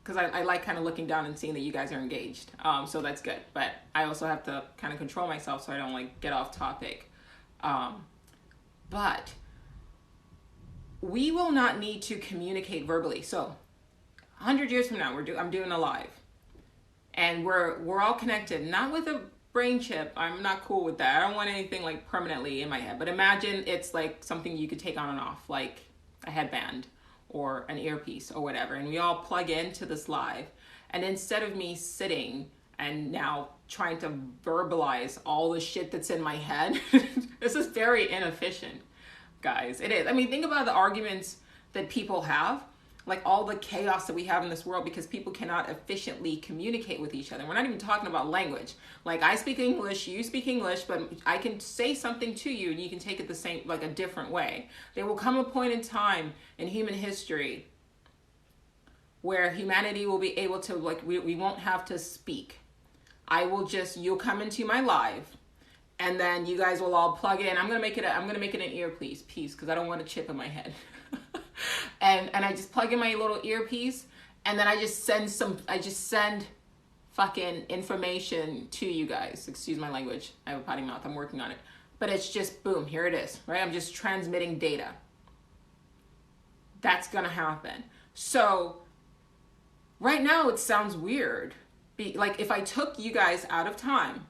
Because I like kind of looking down and seeing that you guys are engaged. So that's good. But I also have to kind of control myself so I don't like get off topic. But we will not need to communicate verbally. So 100 years from now, I'm doing a live. And we're all connected, not with a brain chip. I'm not cool with that. I don't want anything like permanently in my head. But imagine it's like something you could take on and off, like a headband or an earpiece or whatever, and we all plug into this live. And instead of me sitting and now trying to verbalize all the shit that's in my head, this is very inefficient, guys. It is. I mean, think about the arguments that people have, like all the chaos that we have in this world because people cannot efficiently communicate with each other. We're not even talking about language. Like, I speak English, you speak English, but I can say something to you and you can take it the same, like a different way. There will come a point in time in human history where humanity will be able to, like, we won't have to speak. You'll come into my live, and then you guys will all plug in. I'm gonna make it an earpiece because I don't want a chip in my head. And I just plug in my little earpiece, and then I just send fucking information to you guys. Excuse my language. I have a potty mouth. I'm working on it. But it's just boom, here it is, right? I'm just transmitting data. That's gonna happen. So right now it sounds weird like if I took you guys out of time,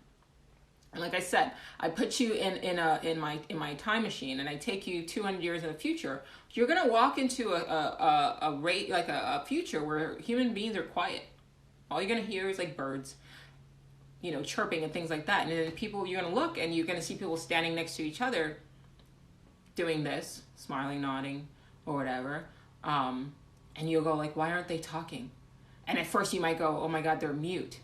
and like I said, I put you in my time machine, and I take you 200 years in the future, you're gonna walk into a future where human beings are quiet. All you're gonna hear is like birds, chirping and things like that. And then you're gonna look and you're gonna see people standing next to each other doing this, smiling, nodding, or whatever. And you'll go like, why aren't they talking? And at first you might go, oh my God, they're mute.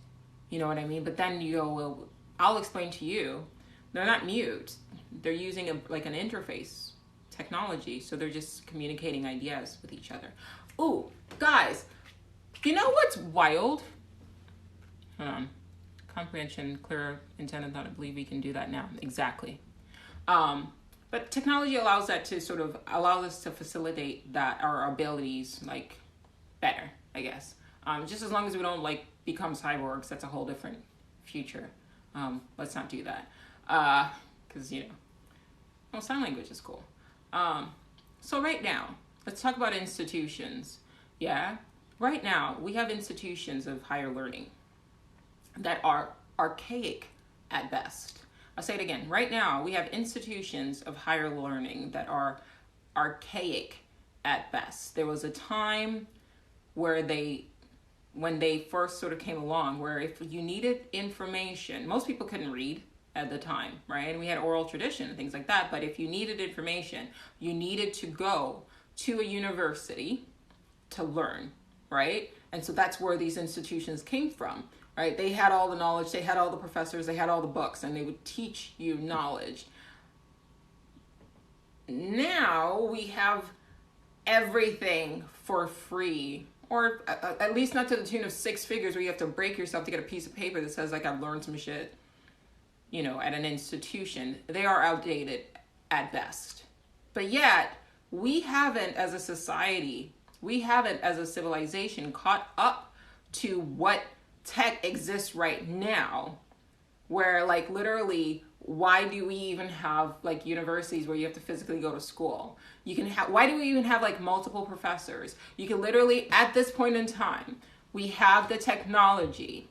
You know what I mean? But then you go, well, I'll explain to you. They're not mute. They're using an interface technology. So they're just communicating ideas with each other. Ooh, guys, you know what's wild? Hold on. Comprehension, clear intent and thought. I believe we can do that now. Exactly. But technology allows us to facilitate that, our abilities, like, better, I guess. Just as long as we don't, like, become cyborgs, that's a whole different future. Let's not do that. Because, sign language is cool. So right now, let's talk about institutions. Yeah? Right now, we have institutions of higher learning that are archaic at best. I'll say it again. Right now, we have institutions of higher learning that are archaic at best. There was a time where when they first sort of came along, where if you needed information, most people couldn't read at the time, right? And we had oral tradition and things like that. But if you needed information, you needed to go to a university to learn, right? And so that's where these institutions came from. Right? They had all the knowledge, they had all the professors, they had all the books, and they would teach you knowledge. Now we have everything for free, or at least not to the tune of 6 figures where you have to break yourself to get a piece of paper that says, like, I've learned some shit, at an institution. They are outdated at best. But yet, we haven't, as a society, as a civilization, caught up to what tech exists right now, where, like, literally, why do we even have, like, universities where you have to physically go to school? Why do we even have, like, multiple professors? You can literally, at this point in time, we have the technology.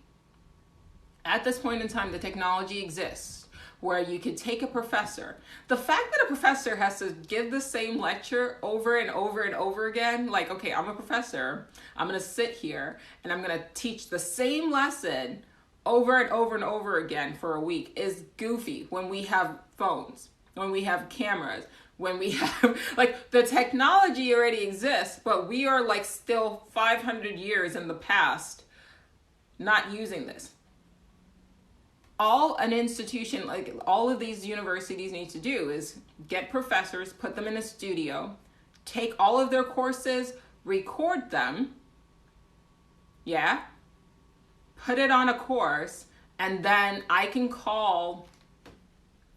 At this point in time, the technology exists where you could take a professor. The fact that a professor has to give the same lecture over and over and over again, like, okay, I'm a professor, I'm gonna sit here and I'm gonna teach the same lesson over and over and over again for a week, is goofy when we have phones, when we have cameras, when we have, like, the technology already exists, but we are, like, still 500 years in the past not using this. All an institution, like all of these universities need to do is get professors, put them in a studio, take all of their courses, record them, put it on a course, and then I can call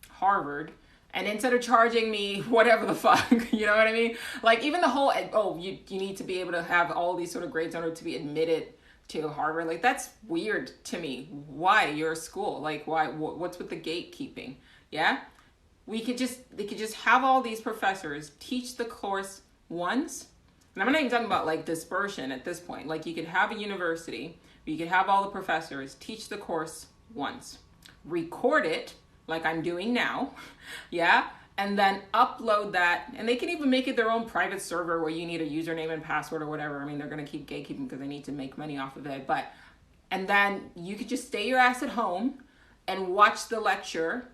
Harvard, and instead of charging me whatever the fuck, you know what I mean? Like, even the whole, you need to be able to have all these sort of grades in order to be admitted to Harvard. Like, that's weird to me. Why? You're a school. Like, why? What's with the gatekeeping? Yeah? They could just have all these professors teach the course once. And I'm not even talking about, like, dispersion at this point. Like, you could have a university, you could have all the professors teach the course once, record it like I'm doing now, and then upload that, and they can even make it their own private server where you need a username and password or whatever. I mean, they're going to keep gatekeeping because they need to make money off of it. And then you could just stay your ass at home and watch the lecture,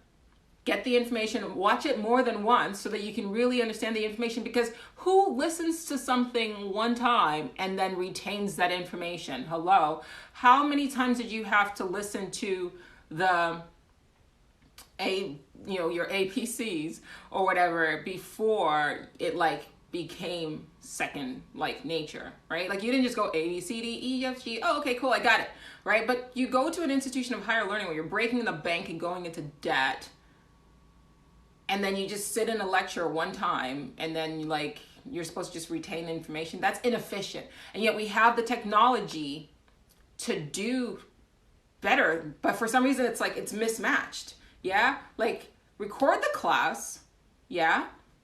get the information, watch it more than once so that you can really understand the information, because who listens to something one time and then retains that information? Hello? How many times did you have to listen to your APCs or whatever before it, like, became second, like, nature, right? Like, you didn't just go A, B, C, D, E, F, G. Oh, okay, cool, I got it, right? But you go to an institution of higher learning where you're breaking the bank and going into debt, and then you just sit in a lecture one time, and then, like, you're supposed to just retain the information. That's inefficient. And yet we have the technology to do better, but for some reason it's like it's mismatched. Like, record the class,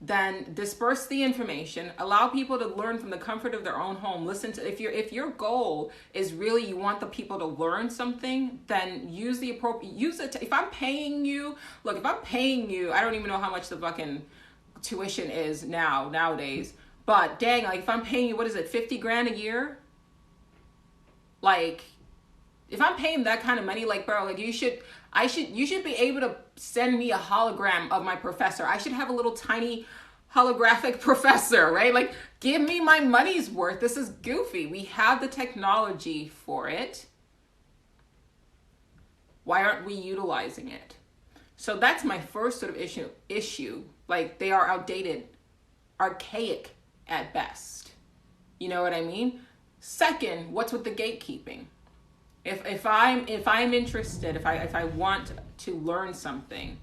then disperse the information, allow people to learn from the comfort of their own home. Listen to, if your goal is really you want the people to learn something, then use the appropriate, if I'm paying you, I don't even know how much the fucking tuition is nowadays, but dang, like if I'm paying you, what is it, 50 grand a year? Like, if I'm paying that kind of money, like, bro, like you should be able to send me a hologram of my professor. I should have a little tiny holographic professor, right? Like, give me my money's worth. This is goofy. We have the technology for it. Why aren't we utilizing it? So that's my first sort of issue. Like, they are outdated, archaic at best. You know what I mean? Second, what's with the gatekeeping? If I'm interested, if I want to learn something,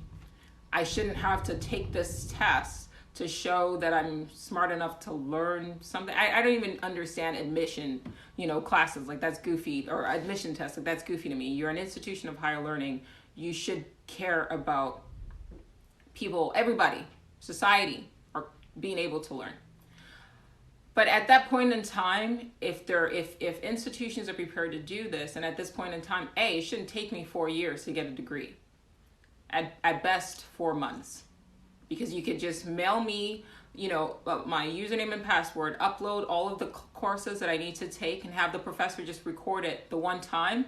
I shouldn't have to take this test to show that I'm smart enough to learn something. I don't even understand admission, classes. Like, that's goofy. Or admission tests, like, that's goofy to me. You're an institution of higher learning. You should care about people, everybody, society, or being able to learn. But at that point in time, if institutions are prepared to do this, and at this point in time, it shouldn't take me 4 years to get a degree. At best, 4 months. Because you could just mail me, my username and password, upload all of the courses that I need to take, and have the professor just record it the one time,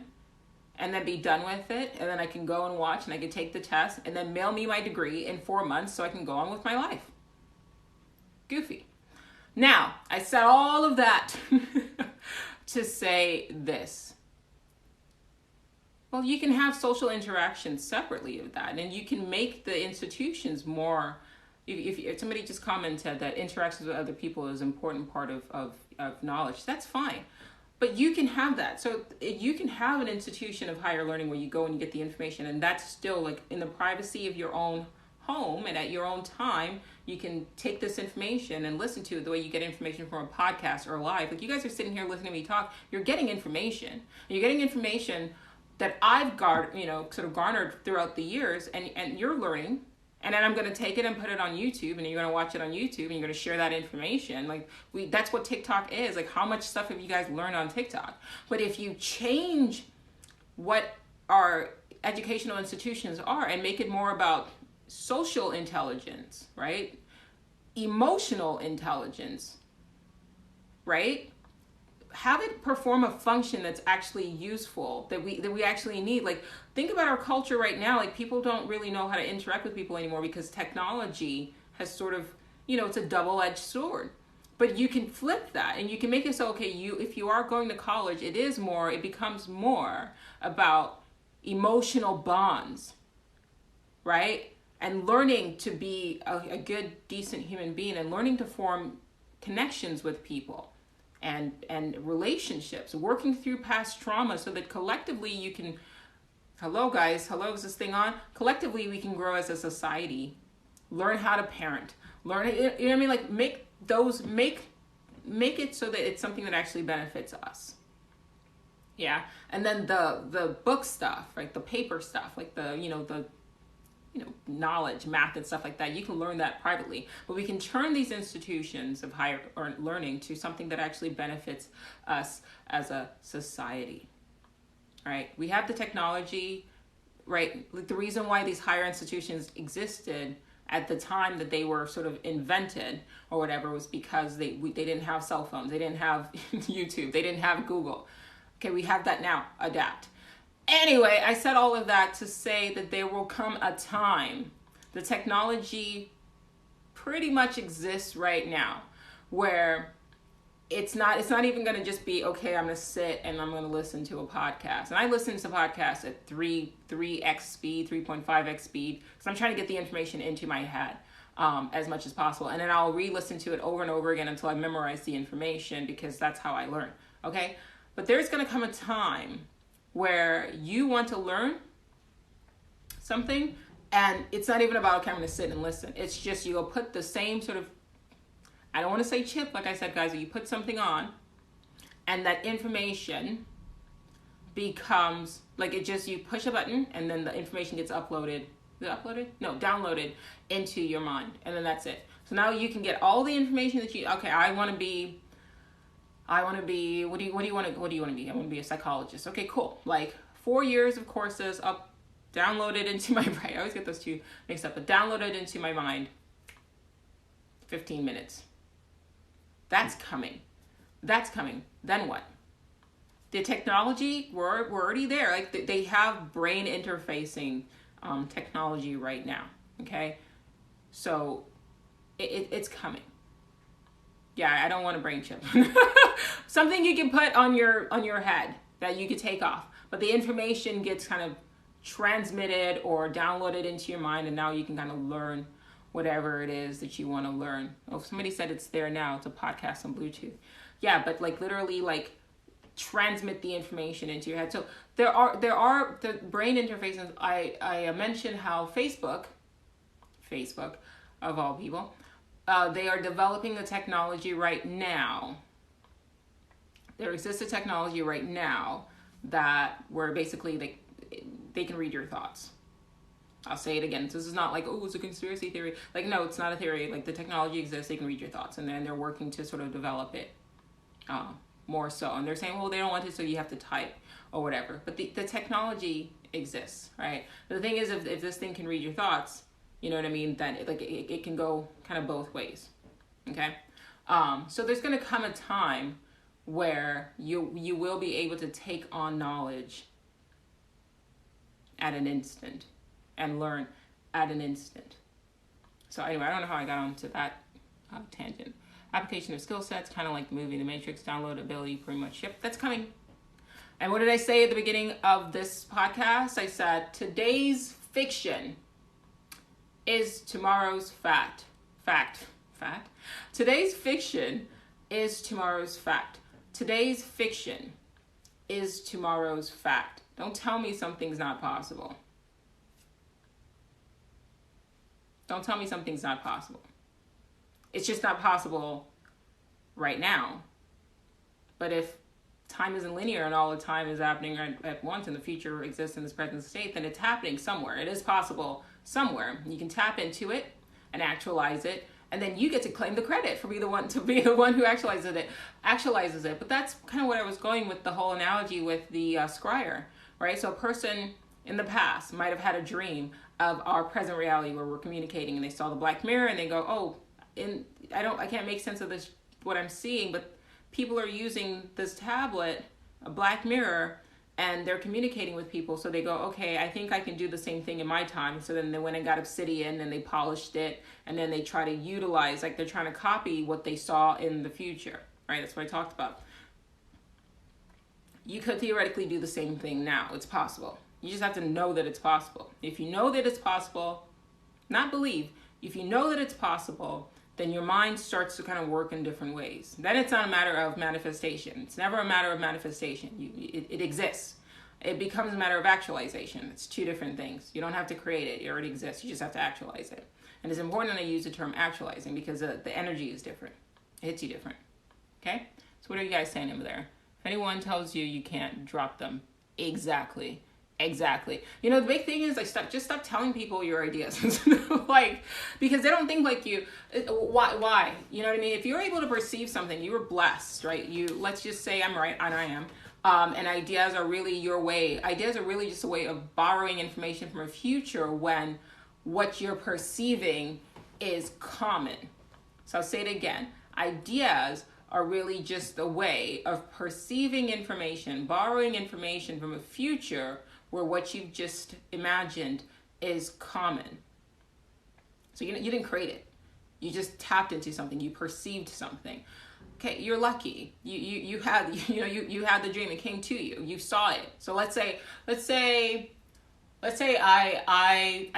and then be done with it. And then I can go and watch, and I can take the test, and then mail me my degree in 4 months so I can go on with my life. Goofy. Now, I said all of that to say this. Well, you can have social interactions separately of that, and you can make the institutions more. If somebody just commented that interactions with other people is an important part of knowledge, that's fine. But you can have that. So you can have an institution of higher learning where you go and you get the information, and that's still like in the privacy of your own home and at your own time. You can take this information and listen to it the way you get information from a podcast or live. Like, you guys are sitting here listening to me talk. You're getting information. You're getting information that I've garnered throughout the years, and you're learning. And then I'm going to take it and put it on YouTube, and you're going to watch it on YouTube, and you're going to share that information. Like, that's what TikTok is. Like, how much stuff have you guys learned on TikTok? But if you change what our educational institutions are and make it more about social intelligence, right? Emotional intelligence, right? Have it perform a function that's actually useful, that we actually need. Like, think about our culture right now. Like, people don't really know how to interact with people anymore because technology has sort of, it's a double-edged sword. But you can flip that, and you can make it so, okay, if you are going to college, it becomes more about emotional bonds, right? And learning to be a good, decent human being, and learning to form connections with people and relationships, working through past trauma so that collectively you can, hello guys, is this thing on? Collectively we can grow as a society, learn how to parent, learn, you know what I mean? Like, make it so that it's something that actually benefits us. Yeah. And then the book stuff, right? The paper stuff, like the knowledge, math and stuff like that, you can learn that privately. But we can turn these institutions of higher learning to something that actually benefits us as a society. All right? We have the technology, right? Like, the reason why these higher institutions existed at the time that they were sort of invented or whatever was because they didn't have cell phones, they didn't have YouTube, they didn't have Google. Okay, we have that now. Adapt. Anyway, I said all of that to say that there will come a time, the technology pretty much exists right now, where it's not even going to just be, okay, I'm going to sit and I'm going to listen to a podcast. And I listen to podcasts at 3x speed, 3.5x speed, because I'm trying to get the information into my head as much as possible. And then I'll re-listen to it over and over again until I memorize the information, because that's how I learn, okay? But there's going to come a time where you want to learn something, and it's not even about, okay, I'm going to sit and listen. It's just, you'll put the same sort of, I don't want to say chip, like I said, guys, you put something on, and that information becomes, like, you push a button, and then the information gets downloaded into your mind, and then that's it. So now you can get all the information that you, okay, I want to be, what do you want to be? I want to be a psychologist. Okay, cool. Like 4 years of courses up, downloaded into my brain. I always get those two mixed up, but downloaded into my mind, 15 minutes. That's coming. Then what? The technology, we're already there. Like they have brain interfacing technology right now. Okay, so it's coming. Yeah, I don't want a brain chip. Something you can put on your head that you could take off, but the information gets kind of transmitted or downloaded into your mind, and now you can kind of learn whatever it is that you want to learn. Oh, somebody said it's there now. It's a podcast on Bluetooth. Yeah, but like literally like transmit the information into your head. So there are the brain interfaces. I mentioned how Facebook of all people, they are developing the technology right now. There exists a technology right now that where basically they can read your thoughts. I'll say it again. This is not like, oh, it's a conspiracy theory. Like, no, it's not a theory. Like, the technology exists. They can read your thoughts. And then they're working to sort of develop it more so. And they're saying, well, they don't want it, so you have to type or whatever. But the technology exists, right? But the thing is, if this thing can read your thoughts, you know what I mean, then it can go kind of both ways, okay? So there's going to come a time where you will be able to take on knowledge at an instant and learn at an instant. So anyway, I don't know how I got onto that tangent. Application of skill sets, kind of like the movie The Matrix, downloadability, pretty much. Yep, that's coming. And what did I say at the beginning of this podcast? I said, today's fiction is tomorrow's fact. Fact. Today's fiction is tomorrow's fact. Today's fiction is tomorrow's fact. Don't tell me something's not possible. Don't tell me something's not possible. It's just not possible right now. But if time isn't linear and all the time is happening at once and the future exists in this present state, then it's happening somewhere. It is possible somewhere. You can tap into it and actualize it, and then you get to claim the credit for being the one who actualizes it. But that's kind of what I was going with the whole analogy with the scryer, right? So a person in the past might have had a dream of our present reality where we're communicating, and they saw the black mirror and they go, oh, I can't make sense of this, what I'm seeing, but people are using this tablet, a black mirror, and they're communicating with people. So they go, okay, I think I can do the same thing in my time. So then they went and got obsidian and they polished it, and then they try to utilize, like they're trying to copy what they saw in the future, right? That's what I talked about. You could theoretically do the same thing now. It's possible. You just have to know that it's possible. If you know that it's possible, not believe, if you know that it's possible, then your mind starts to kind of work in different ways. Then it's not a matter of manifestation. It's never a matter of manifestation. It exists. It becomes a matter of actualization. It's two different things. You don't have to create it. It already exists. You just have to actualize it. And it's important that I use the term actualizing because the energy is different. It hits you different. Okay? So what are you guys saying over there? If anyone tells you you can't, drop them. Exactly. You know, the big thing is like just stop telling people your ideas. Like, because they don't think like you. Why? You know what I mean? If you're able to perceive something, you were blessed, right? Let's just say I'm right, and I am. And ideas are really your way. Ideas are really just a way of borrowing information from a future when what you're perceiving is common. So I'll say it again. Ideas are really just a way of perceiving information, borrowing information from a future where what you've just imagined is common. So you didn't create it. You just tapped into something. You perceived something. Okay, you're lucky. You had the dream. It came to you. You saw it. So let's say I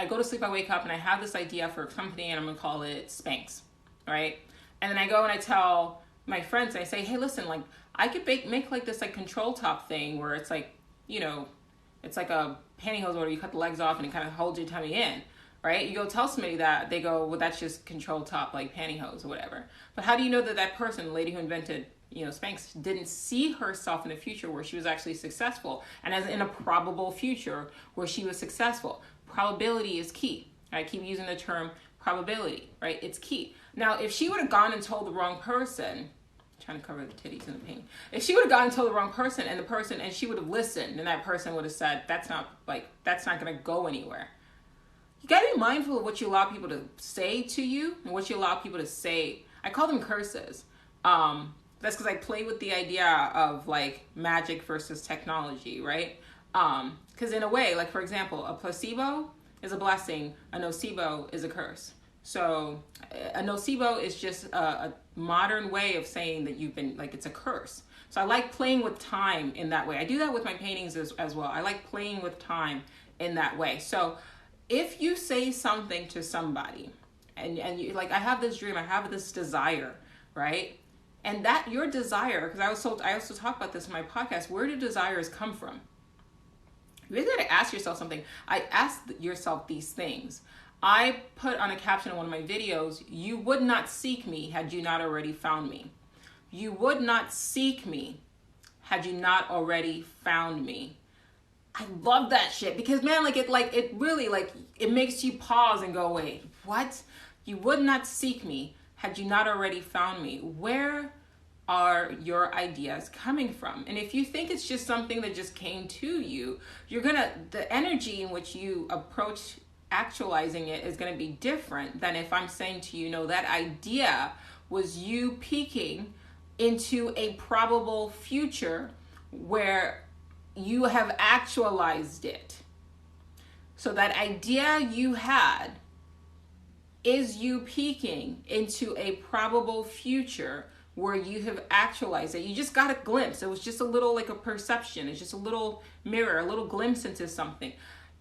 go to sleep. I wake up and I have this idea for a company, and I'm gonna call it Spanx, right? And then I go and I tell my friends, and I say, hey, listen, like I could make like this like control top thing where it's like, you know, it's like a pantyhose where you cut the legs off and it kind of holds your tummy in, right? You go tell somebody that, they go, well, that's just control top, like pantyhose or whatever. But how do you know that that person, the lady who invented, you know, Spanx, didn't see herself in a future where she was actually successful, and as in a probable future where she was successful? Probability is key. I keep using the term probability, right? It's key. Now, if she would have gone and told the wrong person, I'm trying to cover the titties in the paint. If she would have gone and told the wrong person, and she would have listened, and that person would have said, that's not going to go anywhere. You got to be mindful of what you allow people to say to you and what you allow people to say. I call them curses. That's because I play with the idea of like magic versus technology, right? Because in a way, like for example, a placebo is a blessing, a nocebo is a curse. So a nocebo is just a modern way of saying that you've been, like, it's a curse. So I like playing with time in that way. I do that with my paintings as well. I like playing with time in that way. So if you say something to somebody and you, like, I have this dream, I have this desire, right? And that your desire, because I also talk about this in my podcast, where do desires come from? You really got to ask yourself something. I asked yourself these things. I put on a caption in one of my videos, you would not seek me had you not already found me. You would not seek me had you not already found me. I love that shit because, man, it really it makes you pause and go, wait, what? You would not seek me had you not already found me. Where are your ideas coming from? And if you think it's just something that just came to you, the energy in which you approach actualizing it is going to be different than if I'm saying to you, no, that idea was you peeking into a probable future where you have actualized it. So that idea you had is you peeking into a probable future where you have actualized it. You just got a glimpse. It was just a little, like a perception. It's just a little mirror, a little glimpse into something.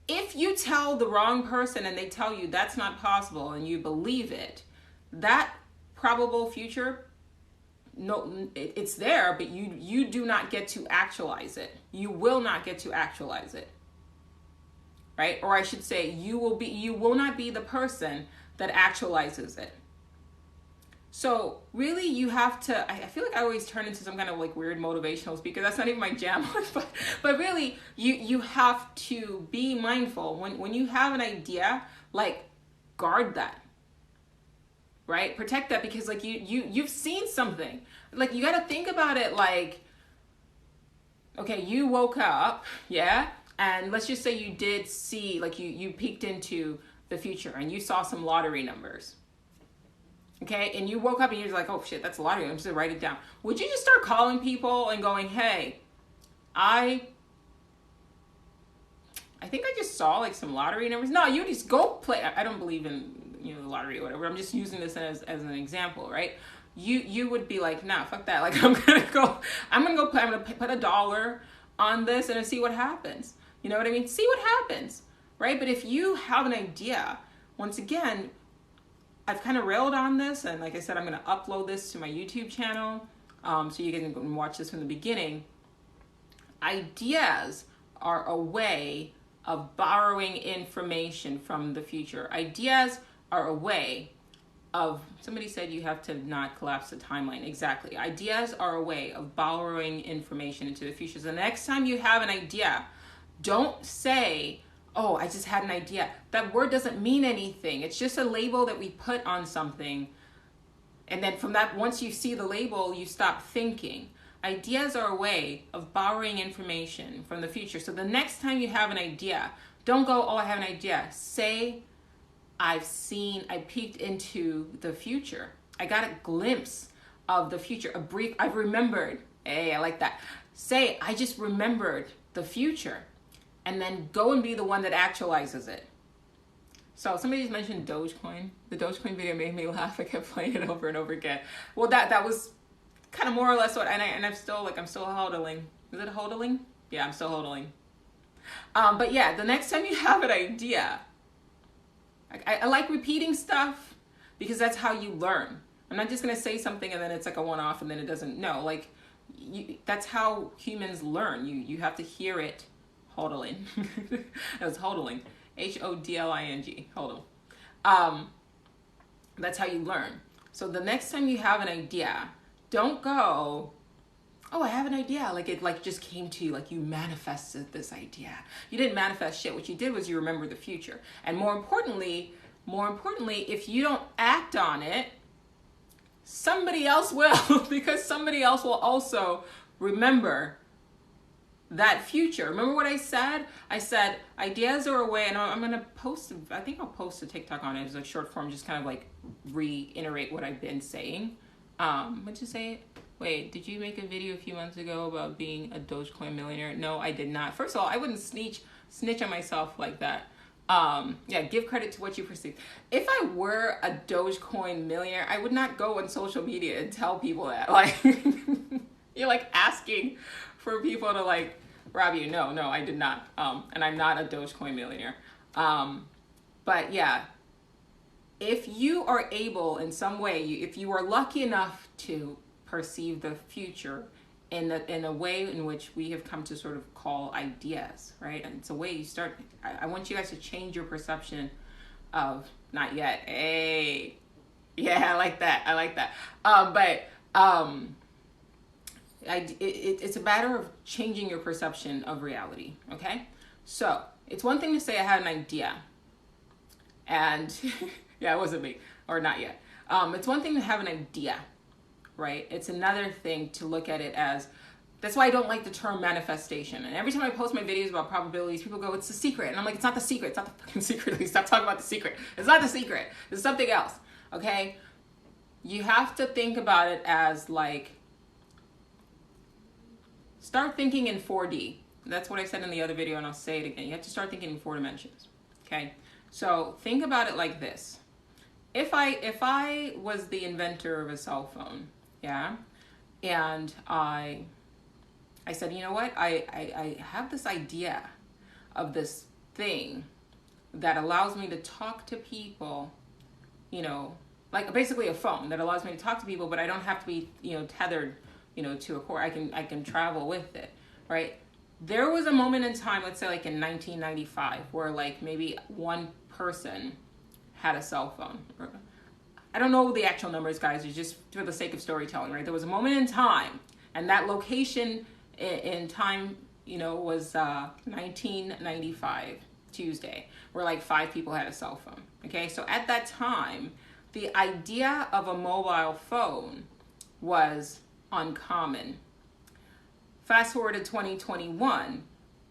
If you tell the wrong person and they tell you that's not possible and you believe it, that probable future, no, it's there, but you do not get to actualize it. You will not get to actualize it, right? Or I should say, you will not be the person that actualizes it. So really, you have to, I feel like I always turn into some kind of like weird motivational speaker. That's not even my jam. but really, you have to be mindful. When you have an idea, like, guard that, right? Protect that, because like you've seen something. Like, you got to think about it like, okay, you woke up, yeah? And let's just say you did see, like you peeked into the future and you saw some lottery numbers. Okay, and you woke up and you're like, oh shit, that's a lottery. I'm just gonna write it down. Would you just start calling people and going, hey, I think I just saw like some lottery numbers? No, you just go play. I don't believe in, the lottery or whatever. I'm just using this as an example, right? You would be like, nah, fuck that. Like, I'm gonna go play. I'm gonna put $1 on this and see what happens. You know what I mean? See what happens, right? But if you have an idea, once again, I've kind of railed on this, and like I said, I'm going to upload this to my YouTube channel, so you can watch this from the beginning. Ideas are a way of borrowing information from the future. Ideas are a way of, somebody said you have to not collapse the timeline. Exactly. Ideas are a way of borrowing information into the future. So the next time you have an idea, don't say, oh, I just had an idea. That word doesn't mean anything. It's just a label that we put on something. And then from that, once you see the label, you stop thinking. Ideas are a way of borrowing information from the future. So the next time you have an idea, don't go, oh, I have an idea. Say, I peeked into the future. I got a glimpse of the future, I've remembered. Hey, I like that. Say, I just remembered the future. And then go and be the one that actualizes it. So somebody just mentioned Dogecoin. The Dogecoin video made me laugh. I kept playing it over and over again. Well, that was kind of more or less what, and I'm still hodling. Is it hodling? Yeah, I'm still hodling. But yeah, the next time you have an idea, I like repeating stuff because that's how you learn. I'm not just gonna say something and then it's like a one-off and then it doesn't. No, like that's how humans learn. You have to hear it. Hodling. That was hodling. HODLING. Hodl. That's how you learn. So the next time you have an idea, don't go, oh, I have an idea. Like it just came to you, like you manifested this idea. You didn't manifest shit. What you did was you remember the future. And more importantly, if you don't act on it, somebody else will, because somebody else will also remember that future. Remember what I said? I said ideas are a way, and I'm gonna post. I think I'll post a TikTok on it as a short form, just kind of like reiterate what I've been saying. What'd you say? Wait, did you make a video a few months ago about being a Dogecoin millionaire? No, I did not. First of all, I wouldn't snitch on myself like that. Yeah, give credit to what you perceive. If I were a Dogecoin millionaire, I would not go on social media and tell people that. Like, you're like asking for people to like rob you. No, I did not. And I'm not a Dogecoin millionaire. But yeah, if you are able in some way, if you are lucky enough to perceive the future in a way in which we have come to sort of call ideas, right? And it's a way you start. I want you guys to change your perception of not yet. Hey, yeah, I like that. It's a matter of changing your perception of reality. Okay, so it's one thing to say I had an idea, and yeah, it wasn't me, or not yet. It's one thing to have an idea, right? It's another thing to look at it as, that's why I don't like the term manifestation. And every time I post my videos about probabilities, people go, it's the secret. And I'm like, it's not the secret. It's not the fucking secret. Stop talking about the secret. It's not the secret. It's something else. Okay? You have to think about it as like, start thinking in 4D. That's what I said in the other video, and I'll say it again. You have to start thinking in 4 dimensions. Okay? So think about it like this. If I was the inventor of a cell phone, yeah, and I said, you know what, I have this idea of this thing that allows me to talk to people, you know, like basically a phone that allows me to talk to people, but I don't have to be, you know, tethered, you know, to a cord. I can travel with it, right? There was a moment in time, let's say like in 1995, where like maybe one person had a cell phone. I don't know the actual numbers, guys. It's just for the sake of storytelling, right? There was a moment in time, and that location in time, you know, was 1995, Tuesday, where like 5 people had a cell phone. Okay, so at that time, the idea of a mobile phone was uncommon. Fast forward to 2021,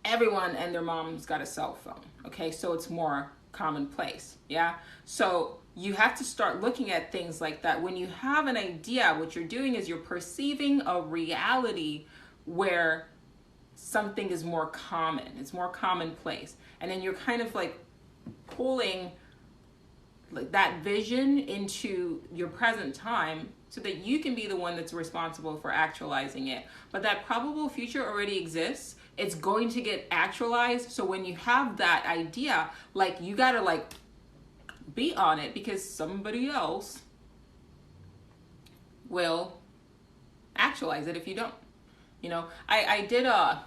everyone and their mom's got a cell phone. Okay, so it's more commonplace. Yeah, so you have to start looking at things like that. When you have an idea, what you're doing is you're perceiving a reality where something is more common. It's more commonplace. And then you're kind of like pulling like that vision into your present time so that you can be the one that's responsible for actualizing it. But that probable future already exists. It's going to get actualized. So when you have that idea, like you gotta like be on it, because somebody else will actualize it if you don't. You know, I did I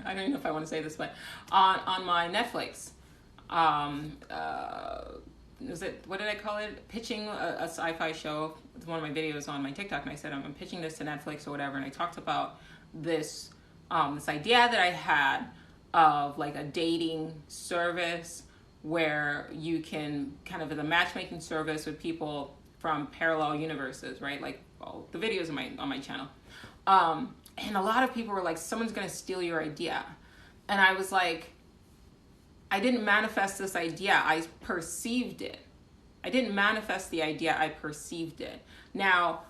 don't even know if I want to say this, but on my Netflix, was it, what did I call it? Pitching a sci-fi show. It's one of my videos on my TikTok, and I said I'm pitching this to Netflix or whatever, and I talked about this this idea that I had of like a dating service where you can kind of, as a matchmaking service with people from parallel universes, right? Like all the videos on my channel. And a lot of people were like, someone's gonna steal your idea. And I was like, I didn't manifest this idea, I perceived it. I didn't manifest the idea, I perceived it. Now,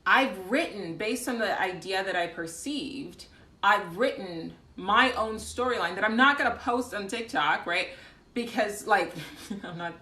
I've written, based on the idea that I perceived, I've written my own storyline that I'm not gonna post on TikTok, right? Because like, I'm not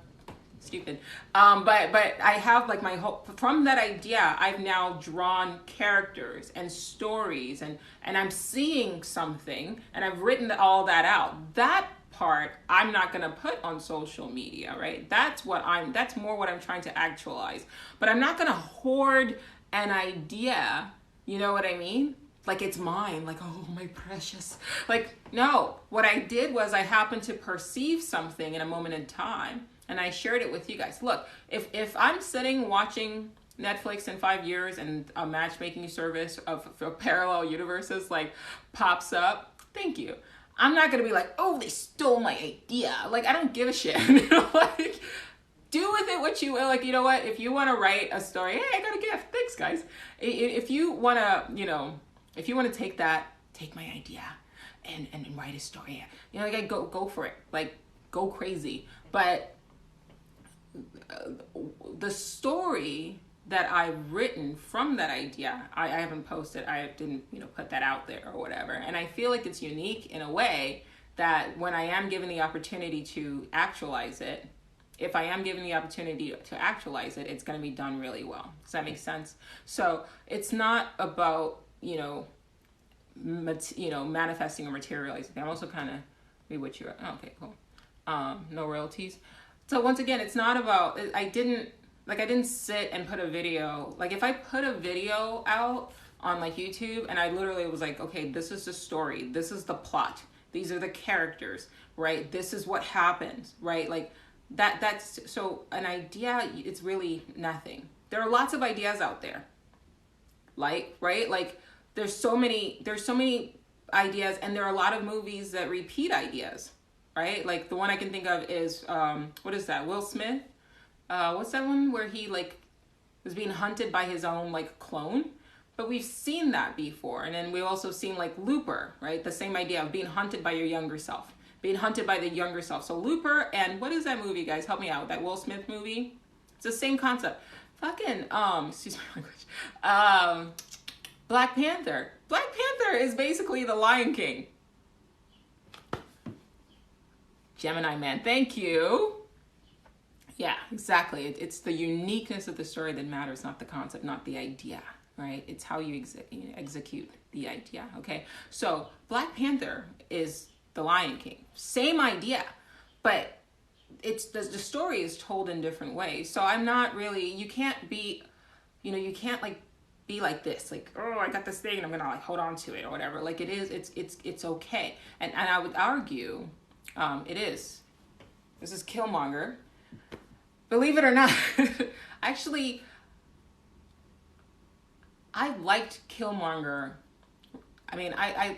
stupid. But I have like my whole, from that idea, I've now drawn characters and stories, and I'm seeing something, and I've written all that out. That part I'm not gonna put on social media, right? That's more what I'm trying to actualize. But I'm not gonna hoard an idea, you know what I mean? Like it's mine, like, oh, my precious. Like, no, what I did was I happened to perceive something in a moment in time, and I shared it with you guys. Look, if I'm sitting watching Netflix in 5 years and a matchmaking service of parallel universes like pops up, thank you. I'm not gonna be like, oh, they stole my idea. Like, I don't give a shit. Like, do with it what you will. Like, you know what? If you want to write a story, hey, I got a gift. Thanks, guys. If you want to, if you want to take my idea and write a story, like, go for it. Like, go crazy. But the story that I've written from that idea, I haven't posted, I didn't, put that out there or whatever. And I feel like it's unique in a way that when I am given the opportunity to actualize it, if I am given the opportunity to actualize it, it's going to be done really well. Does that make sense? So it's not about, manifesting or materializing. I'm also kind of, what you're, okay, cool. No royalties. So once again, it's not about, I didn't sit and put a video, like if I put a video out on like YouTube and I literally was like, okay, this is the story, this is the plot, these are the characters, right? This is what happens, right? Like that's, so an idea, it's really nothing. There are lots of ideas out there. Like, right? Like there's so many ideas, and there are a lot of movies that repeat ideas, right? Like the one I can think of is, what is that? Will Smith? What's that one where he like was being hunted by his own like clone? But we've seen that before. And then we've also seen like Looper, right? The same idea of being hunted by your younger self, being hunted by the younger self. So Looper, and what is that movie, guys? Help me out. That Will Smith movie. It's the same concept. Fucking, excuse my language. Black Panther. Black Panther is basically the Lion King. Gemini Man, thank you. Yeah, exactly. It's the uniqueness of the story that matters, not the concept, not the idea, right? It's how you execute the idea, okay? So Black Panther is the Lion King. Same idea, but it's the story is told in different ways. So I'm not really, you can't be, you can't like be like this, like, oh, I got this thing and I'm gonna like hold on to it or whatever. Like it is, it's okay. And I would argue, it is. This is Killmonger. Believe it or not, actually, I liked Killmonger. I mean, I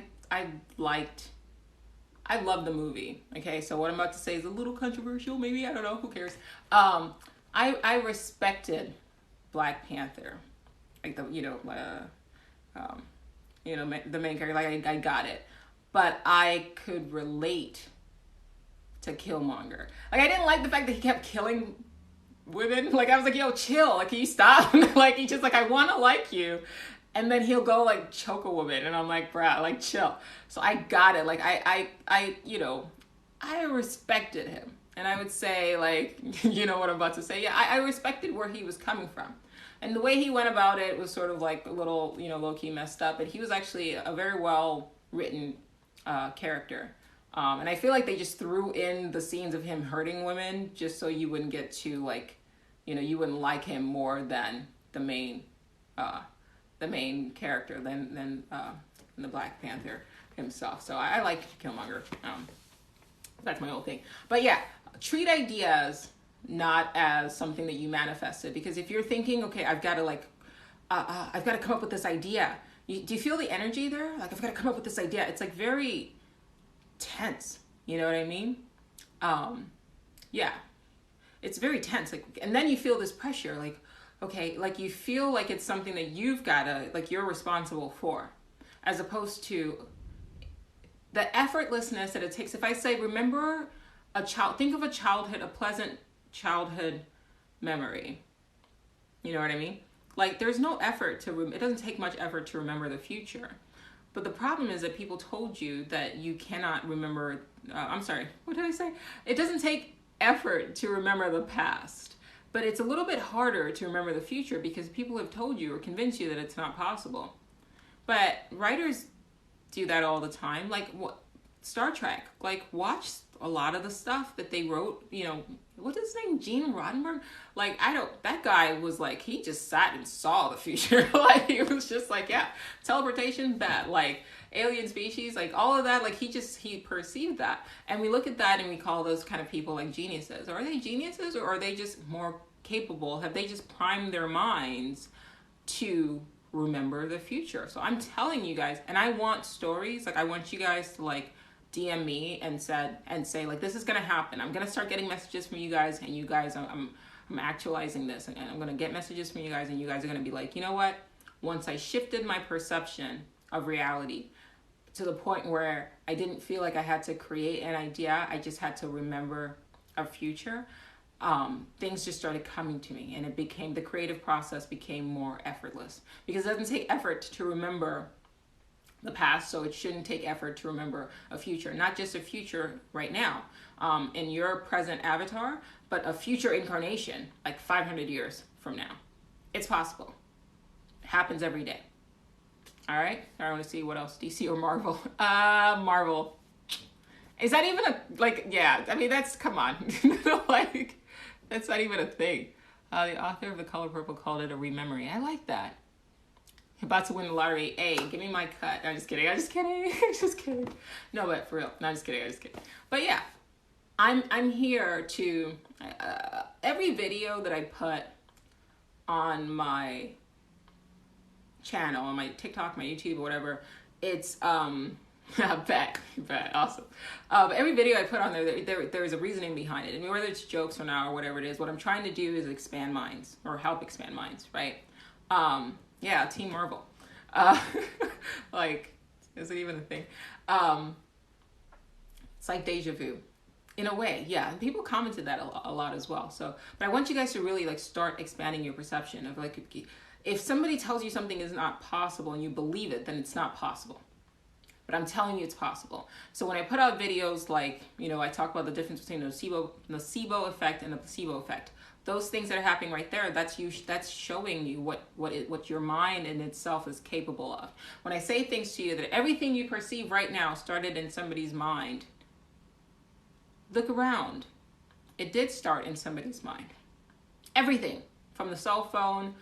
loved the movie. Okay, so what I'm about to say is a little controversial, maybe, I don't know, who cares? I respected Black Panther, like the the main character. Like I got it, but I could relate to Killmonger. Like I didn't like the fact that he kept killing women. Like I was like, yo, chill, like can you stop? Like he just like, I want to like you, and then he'll go like choke a woman, and I'm like, bruh, like chill. So I got it. Like I respected him, and I would say like, what I'm about to say. Yeah, I respected where he was coming from, and the way he went about it was sort of like a little, low key messed up, but he was actually a very well written character. And I feel like they just threw in the scenes of him hurting women just so you wouldn't get to like, you wouldn't like him more than the main character than the Black Panther himself. So I like Killmonger. That's my whole thing. But yeah, treat ideas not as something that you manifested, because if you're thinking, okay, I've got to like, I've got to come up with this idea. Do you feel the energy there? Like I've got to come up with this idea. It's like very tense, you know what I mean? Yeah, it's very tense. Like, and then you feel this pressure, like, okay, like you feel like it's something that you've gotta, like you're responsible for, as opposed to the effortlessness that it takes. If I say, remember a child, think of a childhood, a pleasant childhood memory. You know what I mean? Like there's no effort it doesn't take much effort to remember the future. But the problem is that people told you that you cannot remember, I'm sorry, what did I say? It doesn't take effort to remember the past, but it's a little bit harder to remember the future because people have told you or convinced you that it's not possible. But writers do that all the time. Like Star Trek, like watch a lot of the stuff that they wrote, what's his name? Gene Roddenberry? Like, that guy was like, he just sat and saw the future. Like, he was just like, yeah, teleportation, bad. Like, alien species, like all of that, like he perceived that. And we look at that and we call those kind of people like geniuses. Are they geniuses or are they just more capable? Have they just primed their minds to remember the future? So I'm telling you guys, and I want stories, like I want you guys to like, DM me and say like, this is gonna happen. I'm gonna start getting messages from you guys, and you guys, I'm actualizing this, and I'm going to get messages from you guys, and you guys are going to be like, you know what? Once I shifted my perception of reality to the point where I didn't feel like I had to create an idea, I just had to remember a future, things just started coming to me, and the creative process became more effortless, because it doesn't take effort to remember the past, so it shouldn't take effort to remember a future, not just a future right now, in your present avatar, but a future incarnation, like 500 years from now. It's possible. It happens every day. All right, I want to see what else, DC or Marvel. Marvel. Is that even yeah, I mean, that's, come on. Like, that's not even a thing. The author of The Color Purple called it a rememory. I like that. About to win the lottery. Hey, give me my cut. I'm just kidding. Just kidding. No, but for real. No, I'm just kidding. But yeah, I'm here to, every video that I put on my channel, on my TikTok, my YouTube, or whatever, it's, bet, awesome. Every video I put on there's a reasoning behind it. I mean, whether it's jokes or not, or whatever it is, what I'm trying to do is expand minds, or help expand minds, right? Yeah, Team Marvel. Like, is it even a thing? It's like deja vu. In a way, yeah. And people commented that a lot as well. So, but I want you guys to really like start expanding your perception of like, if somebody tells you something is not possible and you believe it, then it's not possible. But I'm telling you it's possible. So when I put out videos like, you know, I talk about the difference between the nocebo effect and the placebo effect. Those things that are happening right there, that's showing you what your mind in itself is capable of. When I say things to you that everything you perceive right now started in somebody's mind, look around. It did start in somebody's mind. Everything from the cell phone.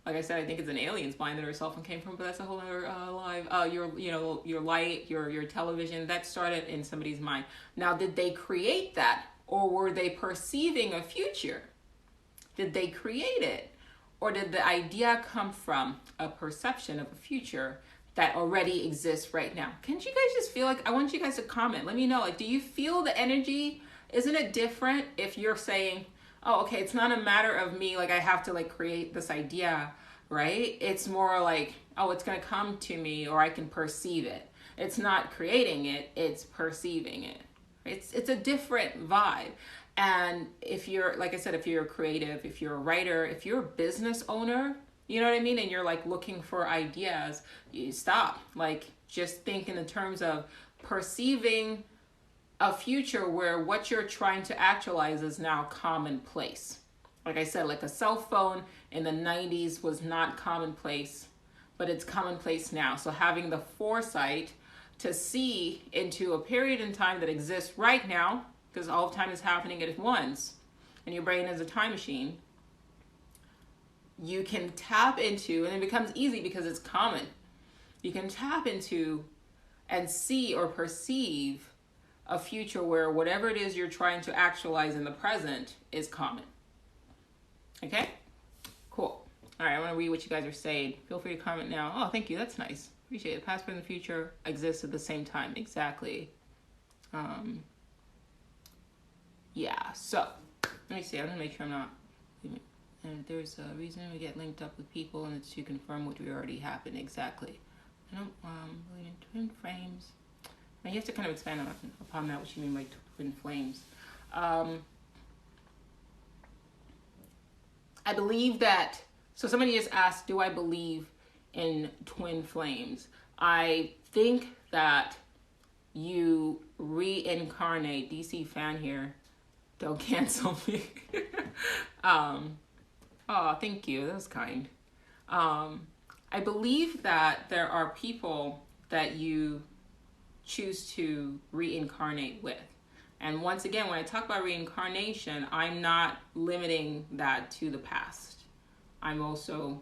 Like I said, I think it's an alien's mind that our cell phone came from, but that's a whole other live. Your light, your television, that started in somebody's mind. Now, did they create that? Or were they perceiving a future? Did they create it? Or did the idea come from a perception of a future that already exists right now? Can't you guys just feel like, I want you guys to comment. Let me know, like, do you feel the energy? Isn't it different if you're saying, oh, okay, it's not a matter of me, like I have to like create this idea, right? It's more like, oh, it's gonna come to me, or I can perceive it. It's not creating it, it's perceiving it. It's a different vibe. And if you're, like I said, if you're a creative, if you're a writer, if you're a business owner, you know what I mean? And you're like looking for ideas, you stop. Like, just think in the terms of perceiving a future where what you're trying to actualize is now commonplace. Like I said, like a cell phone in the 90s was not commonplace, but it's commonplace now. So having the foresight to see into a period in time that exists right now, because all of time is happening at once, and your brain is a time machine, you can tap into, and it becomes easy because it's common. You can tap into and see or perceive a future where whatever it is you're trying to actualize in the present is common. Okay? Cool. All right, I want to read what you guys are saying. Feel free to comment now. Oh, thank you. That's nice. Appreciate it. Past, present, and future exist at the same time. Exactly. Yeah, so let me see. I'm going to make sure I'm not... And there's a reason we get linked up with people, and it's to confirm what we already happened. Exactly. I don't believe in twin frames. Now you have to kind of expand upon that, what you mean by twin flames. I believe that, so somebody just asked, do I believe in twin flames? I think that you reincarnate. DC fan here, don't cancel me. Oh, thank you, that was kind. I believe that there are people that you choose to reincarnate with. And once again, when I talk about reincarnation, I'm not limiting that to the past. I'm also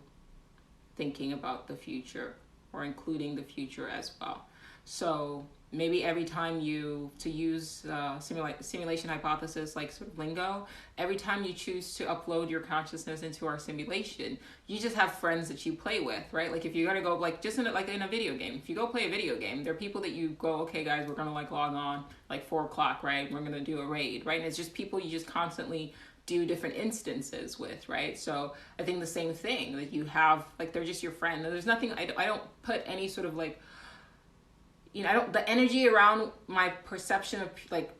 thinking about the future, or including the future as well. So maybe every time to use simulation hypothesis, like sort of lingo, every time you choose to upload your consciousness into our simulation, you just have friends that you play with, right? Like if you're gonna go, like just in a video game, if you go play a video game, there are people that you go, okay guys, we're gonna like log on like 4 o'clock, right? We're gonna do a raid, right? And it's just people you just constantly do different instances with, right? So I think the same thing, like you have, like, they're just your friend. There's nothing, I don't put any sort of like, I don't, the energy around my perception of like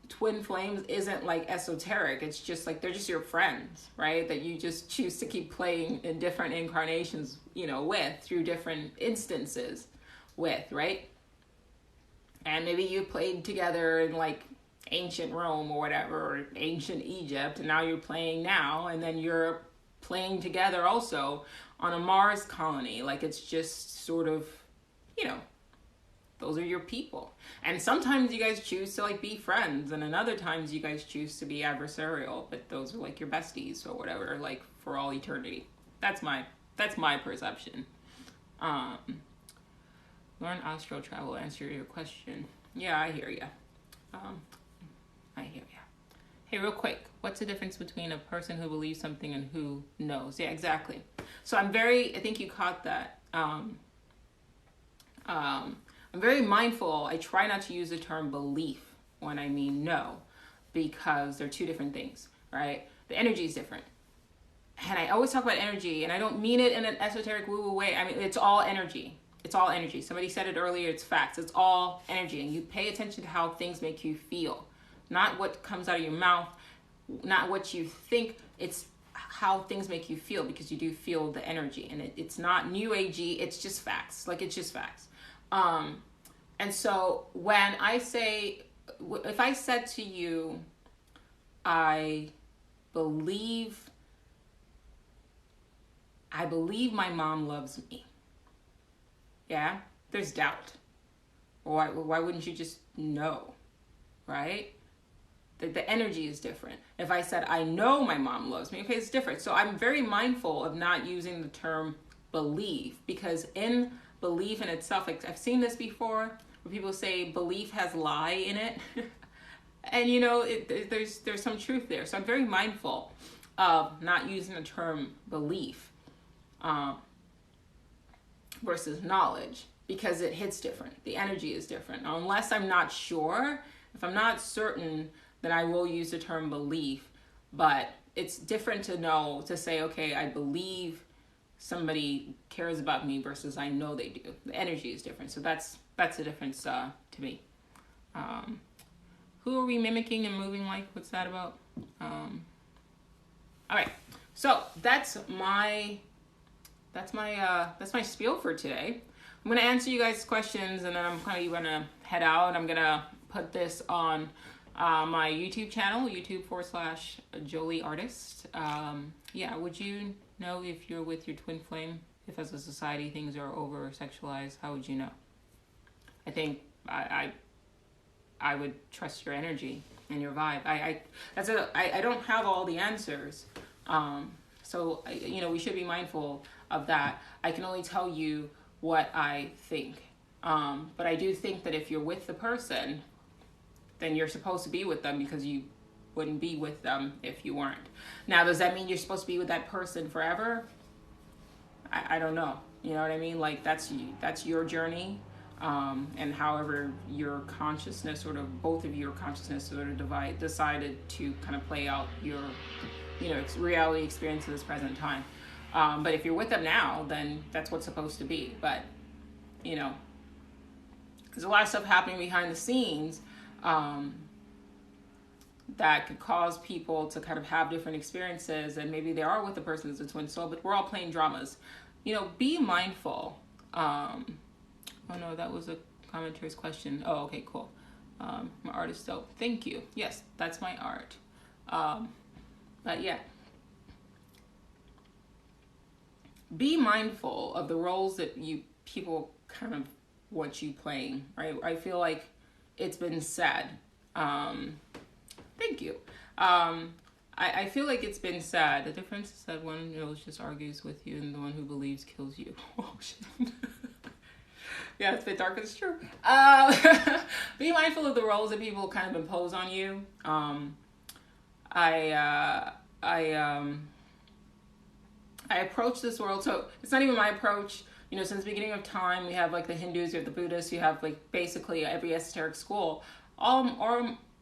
twin flames isn't like esoteric. It's just like, they're just your friends, right? That you just choose to keep playing in different incarnations, with, through different instances with, right? And maybe you played together in like ancient Rome or whatever, or ancient Egypt, and now you're playing now, and then you're playing together also on a Mars colony. Like, it's just sort of, those are your people. And sometimes you guys choose to like be friends, and then other times you guys choose to be adversarial, but those are like your besties or whatever, like for all eternity. That's my perception. Learn astral travel, answer your question. Yeah, I hear ya. I hear ya. Hey, real quick, what's the difference between a person who believes something and who knows? Yeah, exactly. So I think you caught that. I'm very mindful. I try not to use the term belief when I mean know, because they're two different things, right? The energy is different. And I always talk about energy, and I don't mean it in an esoteric woo-woo way. I mean, it's all energy. It's all energy. Somebody said it earlier, it's facts. It's all energy. And you pay attention to how things make you feel. Not what comes out of your mouth, not what you think. It's how things make you feel, because you do feel the energy. And it's not new agey, it's just facts. Like, it's just facts. And so when I say, if I said to you, I believe my mom loves me. Yeah, there's doubt. Why wouldn't you just know, right? The energy is different. If I said, I know my mom loves me, okay, it's different. So I'm very mindful of not using the term believe, because in belief in itself, like, I've seen this before, where people say belief has lie in it. And there's some truth there. So I'm very mindful of not using the term belief versus knowledge, because it hits different. The energy is different. Now, unless I'm not sure, if I'm not certain, then I will use the term belief. But it's different to say, okay, I believe somebody cares about me versus I know they do. The energy is different. So that's the difference to me. Who are we mimicking and moving like? What's that about? All right. So that's my spiel for today. I'm going to answer you guys' questions, and then I'm kind of going to head out. I'm going to put this on my YouTube channel, YouTube/Jolie Artist. Yeah, would you know if you're with your twin flame? If as a society things are over sexualized, how would you know? I think I would trust your energy and your vibe. I don't have all the answers. So we should be mindful of that. I can only tell you what I think. But I do think that if you're with the person, then you're supposed to be with them, because you wouldn't be with them if you weren't. Now, does that mean you're supposed to be with that person forever? I don't know. You know what I mean? Like, that's your journey. And however your consciousness, sort of both of your consciousness sort of decided to kind of play out your, reality experience at this present time. But if you're with them now, then that's what's supposed to be. But, there's a lot of stuff happening behind the scenes that could cause people to kind of have different experiences, and maybe they are with the person as a twin soul, but we're all playing dramas. Be mindful. Oh no, that was a commentary's question. Oh, okay, cool. My art is dope. Thank you. Yes, that's my art. But yeah. Be mindful of the roles that people kind of want you playing, right? I feel like it's been said. Thank you. I feel like it's been said. The difference is that one just argues with you, and the one who believes kills you. Oh shit. Yeah, it's a bit dark, but it's true. Be mindful of the roles that people kind of impose on you. I approach this world, so it's not even my approach. Since the beginning of time, we have like the Hindus, we have the Buddhists, you have like basically every esoteric school. All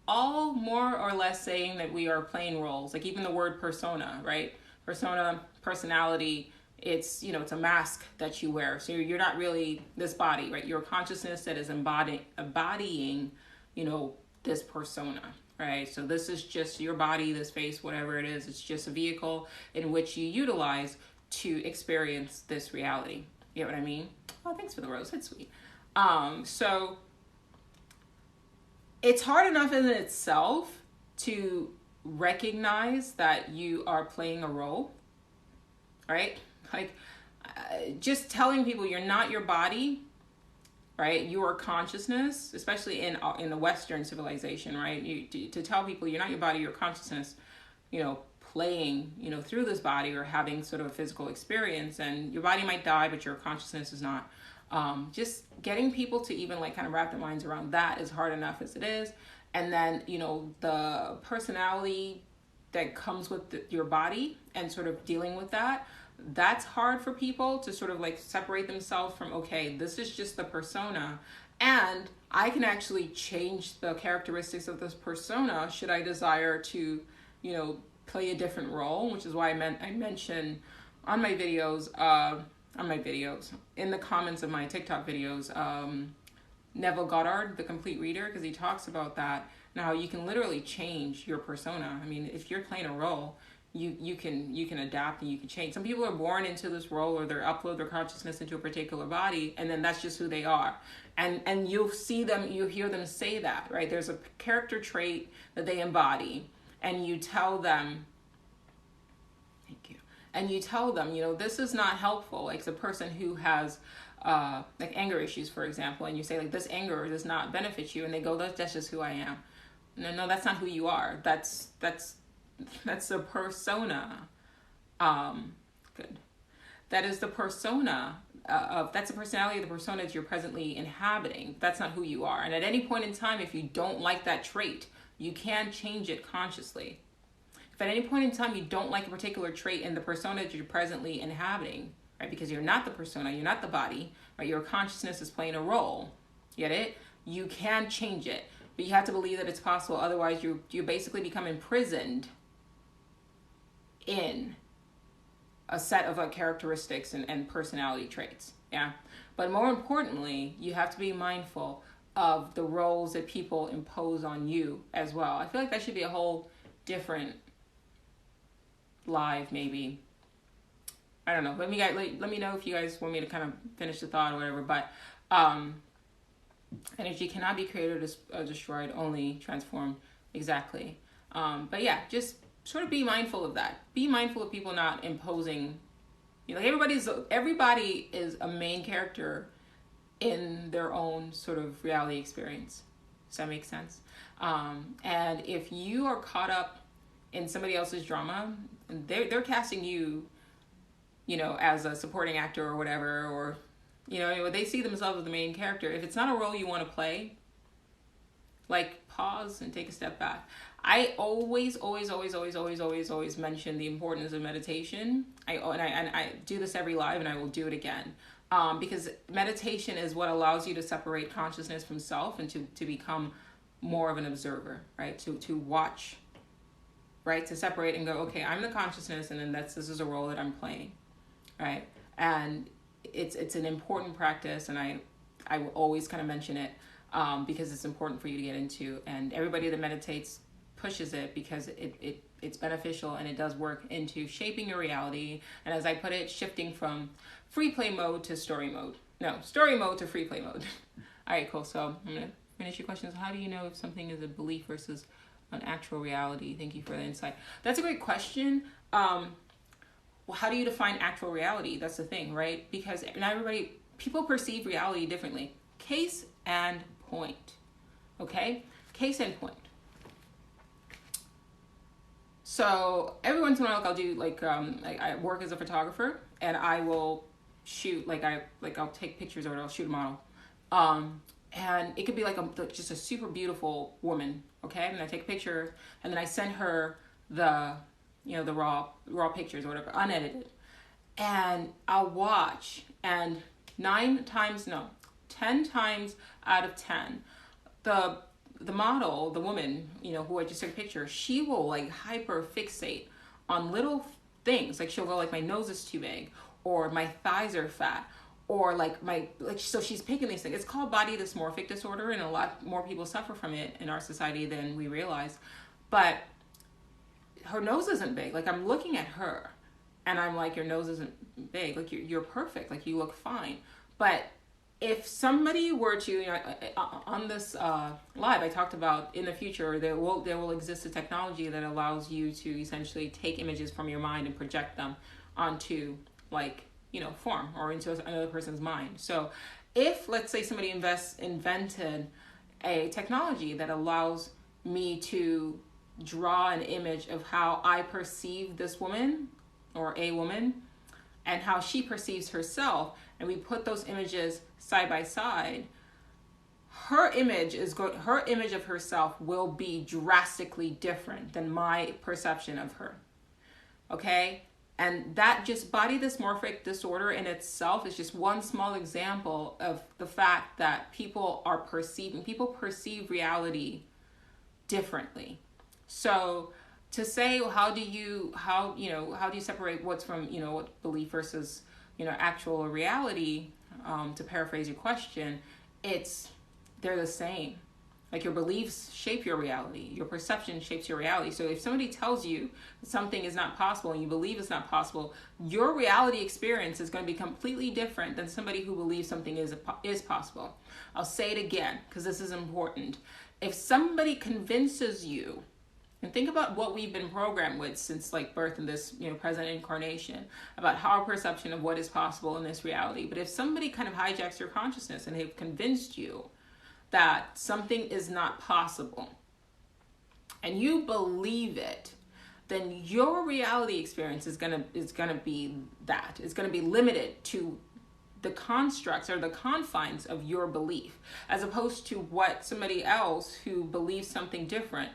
all more or less saying that we are playing roles. Like even the word persona, right? Persona, personality, it's, you know, it's a mask that you wear. So you're not really this body, right? You're a consciousness that is embodying, you know, this persona, right? So this is just your body, this face, whatever it is. It's just a vehicle in which you utilize to experience this reality. You know what I mean? Oh, thanks for the rose. That's sweet. So it's hard enough in itself to recognize that you are playing a role, right? Like just telling people you're not your body, right? You are consciousness, especially in the Western civilization, right? To tell people you're not your body, you're consciousness, you know, playing, you know, through this body or having sort of a physical experience, and your body might die, but your consciousness is not. Just getting people to even like kind of wrap their minds around that is hard enough as it is. And then, you know, the personality that comes with your body and sort of dealing with that, that's hard for people to sort of like separate themselves from, okay, this is just the persona, and I can actually change the characteristics of this persona should I desire to, you know, play a different role, which is why I mentioned on my videos, in the comments of my TikTok videos, Neville Goddard, The Complete Reader, because he talks about that. Now you can literally change your persona. I mean, if you're playing a role, you can adapt and you can change. Some people are born into this role, or they upload their consciousness into a particular body, and then that's just who they are. And you'll see them, you hear them say that, right? There's a character trait that they embody, and you tell them, and you tell them, you know, this is not helpful. Like the person who has like anger issues, for example, and you say like, this anger does not benefit you, and they go, that's just who I am. No, that's not who you are. That's a persona. Good. That is the persona that's the personality of the persona that you're presently inhabiting. That's not who you are. And at any point in time, if you don't like that trait, you can change it consciously. If at any point in time you don't like a particular trait in the persona that you're presently inhabiting, right? Because you're not the persona, you're not the body, right? Your consciousness is playing a role. Get it? You can change it, but you have to believe that it's possible. Otherwise, you basically become imprisoned in a set of characteristics and personality traits. Yeah. But more importantly, you have to be mindful of the roles that people impose on you as well. I feel like that should be a whole different live, maybe. I don't know. Let me know if you guys want me to kind of finish the thought or whatever. But energy cannot be created or destroyed, only transformed. Exactly. But yeah, just sort of be mindful of that. Be mindful of people not imposing. You know, everybody is a main character in their own sort of reality experience. Does that make sense? And if you are caught up in somebody else's drama, they're casting you, you know, as a supporting actor or whatever, or, you know, they see themselves as the main character. If it's not a role you want to play, like pause and take a step back. I always mention the importance of meditation. I do this every live, and I will do it again. Because meditation is what allows you to separate consciousness from self and to become more of an observer, right? To watch, right? To separate and go, okay, I'm the consciousness, and then this is a role that I'm playing, right? And it's an important practice, and I will always kind of mention it because it's important for you to get into. And everybody that meditates pushes it because it's beneficial, and it does work into shaping your reality. And as I put it, shifting from free play mode to story mode. No, story mode to free play mode. All right, cool. So I'm going to finish your questions. How do you know if something is a belief versus an actual reality? Thank you for the insight. That's a great question. Well, how do you define actual reality? That's the thing, right? Because not everybody, people perceive reality differently. Case and point. Okay? Case and point. So every once in a while, I'll do I work as a photographer, and I will shoot I'll take pictures or I'll shoot a model, and it could be just a super beautiful woman, okay? And I take a picture, and then I send her the raw pictures or whatever, unedited, and I'll watch, and 10 times out of 10, the the model, the woman, who I just took a picture, she will like hyper fixate on little things. Like she'll go like, my nose is too big, or my thighs are fat, or so she's picking these things. It's called body dysmorphic disorder, and a lot more people suffer from it in our society than we realize. But her nose isn't big. Like, I'm looking at her and I'm like, your nose isn't big. Like, you're perfect. Like, you look fine. But if somebody were to, on this live, I talked about in the future, there will exist a technology that allows you to essentially take images from your mind and project them onto form or into another person's mind. So if, let's say, somebody invented a technology that allows me to draw an image of how I perceive this woman or a woman and how she perceives herself, and we put those images side by side, her image of herself will be drastically different than my perception of her. Okay? And that just body dysmorphic disorder in itself is just one small example of the fact that people perceive reality differently. So to say, how do you separate what's from, what belief versus, actual reality, to paraphrase your question, they're the same. Like, your beliefs shape your reality. Your perception shapes your reality. So if somebody tells you that something is not possible and you believe it's not possible, your reality experience is going to be completely different than somebody who believes something is possible. I'll say it again, because this is important. If somebody convinces you, and think about what we've been programmed with since birth in this, present incarnation, about our perception of what is possible in this reality. But if somebody kind of hijacks your consciousness and they've convinced you that something is not possible, and you believe it, then your reality experience is gonna be that. It's gonna be limited to the constructs or the confines of your belief, as opposed to what somebody else who believes something different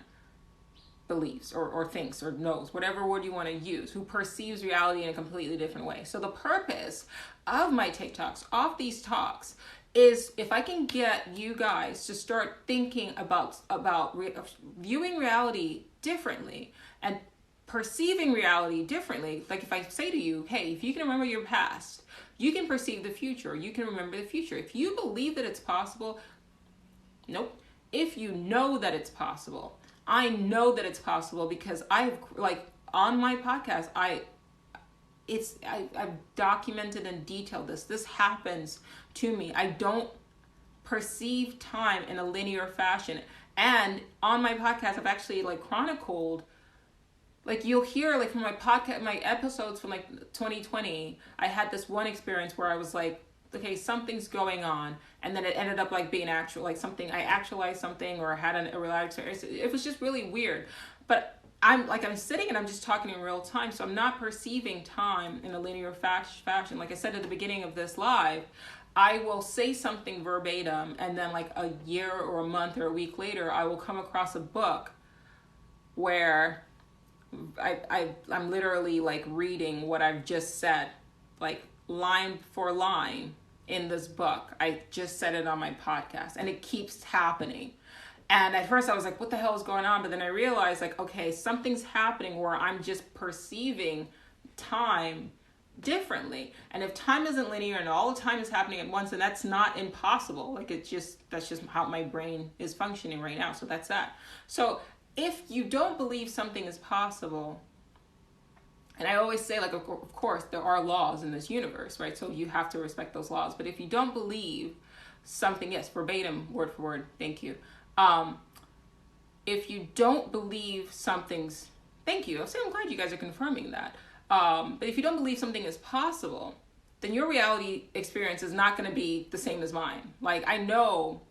believes or thinks or knows, whatever word you want to use, who perceives reality in a completely different way. So the purpose of my TikToks, of these talks, is if I can get you guys to start thinking about viewing reality differently and perceiving reality differently. Like, if I say to you, hey, if you can remember your past, you can perceive the future, you can remember the future. If you believe that it's possible, nope. If you know that it's possible, I know that it's possible because I've on my podcast, I've documented and detailed this. This happens to me. I don't perceive time in a linear fashion. And on my podcast, I've actually chronicled, you'll hear from my podcast, my episodes from 2020, I had this one experience where I was okay, something's going on, and then it ended up being actual, something, I actualized something or had a relaxed experience. It was just really weird. But I'm sitting and I'm just talking in real time, so I'm not perceiving time in a linear fashion. Like I said at the beginning of this live, I will say something verbatim, and then a year or a month or a week later, I will come across a book where I'm literally reading what I've just said, line for line in this book. I just said it on my podcast, and it keeps happening. And at first I was like, what the hell is going on? But then I realized okay, something's happening where I'm just perceiving time differently. And if time isn't linear and all the time is happening at once, then that's not impossible. That's just how my brain is functioning right now. So that's that. So if you don't believe something is possible, and I always say, of course, there are laws in this universe, right? So you have to respect those laws. But if you don't believe something, yes, verbatim, word for word, thank you. If you don't believe something's, thank you. I'm glad you guys are confirming that. But if you don't believe something is possible, then your reality experience is not going to be the same as mine. I know,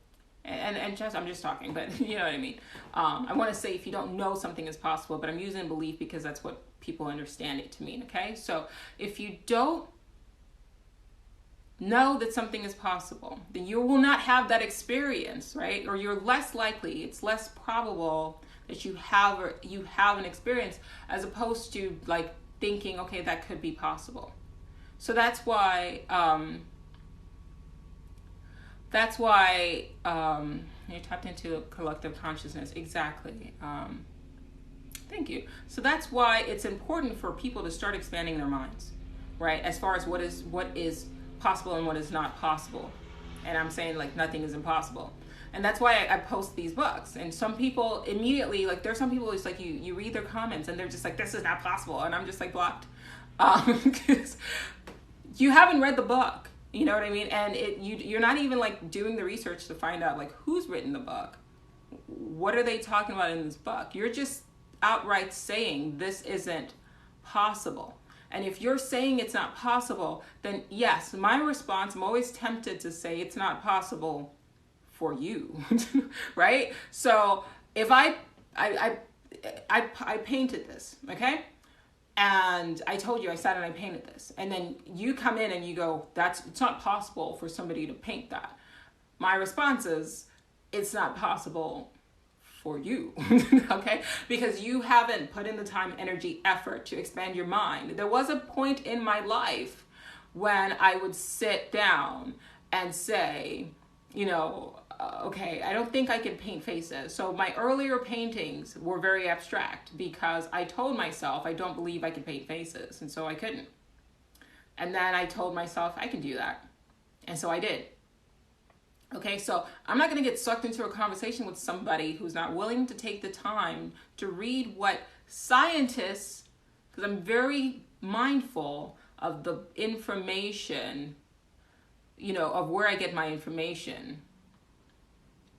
and just, I'm just talking, but you know what I mean? I want to say if you don't know something is possible, but I'm using belief because that's what people understand it to mean, okay? So if you don't know that something is possible, then you will not have that experience, right? Or you're less likely, it's less probable that you have an experience, as opposed to thinking, okay, that could be possible. So that's why That's why you tapped into collective consciousness. Exactly. Thank you. So that's why it's important for people to start expanding their minds, right? As far as what is possible and what is not possible. And I'm saying like nothing is impossible. And that's why I post these books. And some people immediately, like there's some people who's like you read their comments and they're just like, this is not possible. And I'm just like blocked. Because you haven't read the book. You know what I mean? And you're not even like doing the research to find out like who's written the book. What are they talking about in this book? You're just outright saying this isn't possible. And if you're saying it's not possible, then yes, my response, I'm always tempted to say it's not possible for you, right? So if I painted this, okay? And I told you I sat and I painted this. And then you come in and you go, it's not possible for somebody to paint that. My response is, it's not possible for you, okay? Because you haven't put in the time, energy, effort to expand your mind. There was a point in my life when I would sit down and say, okay, I don't think I can paint faces. So my earlier paintings were very abstract because I told myself I don't believe I could paint faces, and so I couldn't. And then I told myself I can do that, and so I did. Okay, so I'm not going to get sucked into a conversation with somebody who's not willing to take the time to read what scientists, because I'm very mindful of the information, of where I get my information,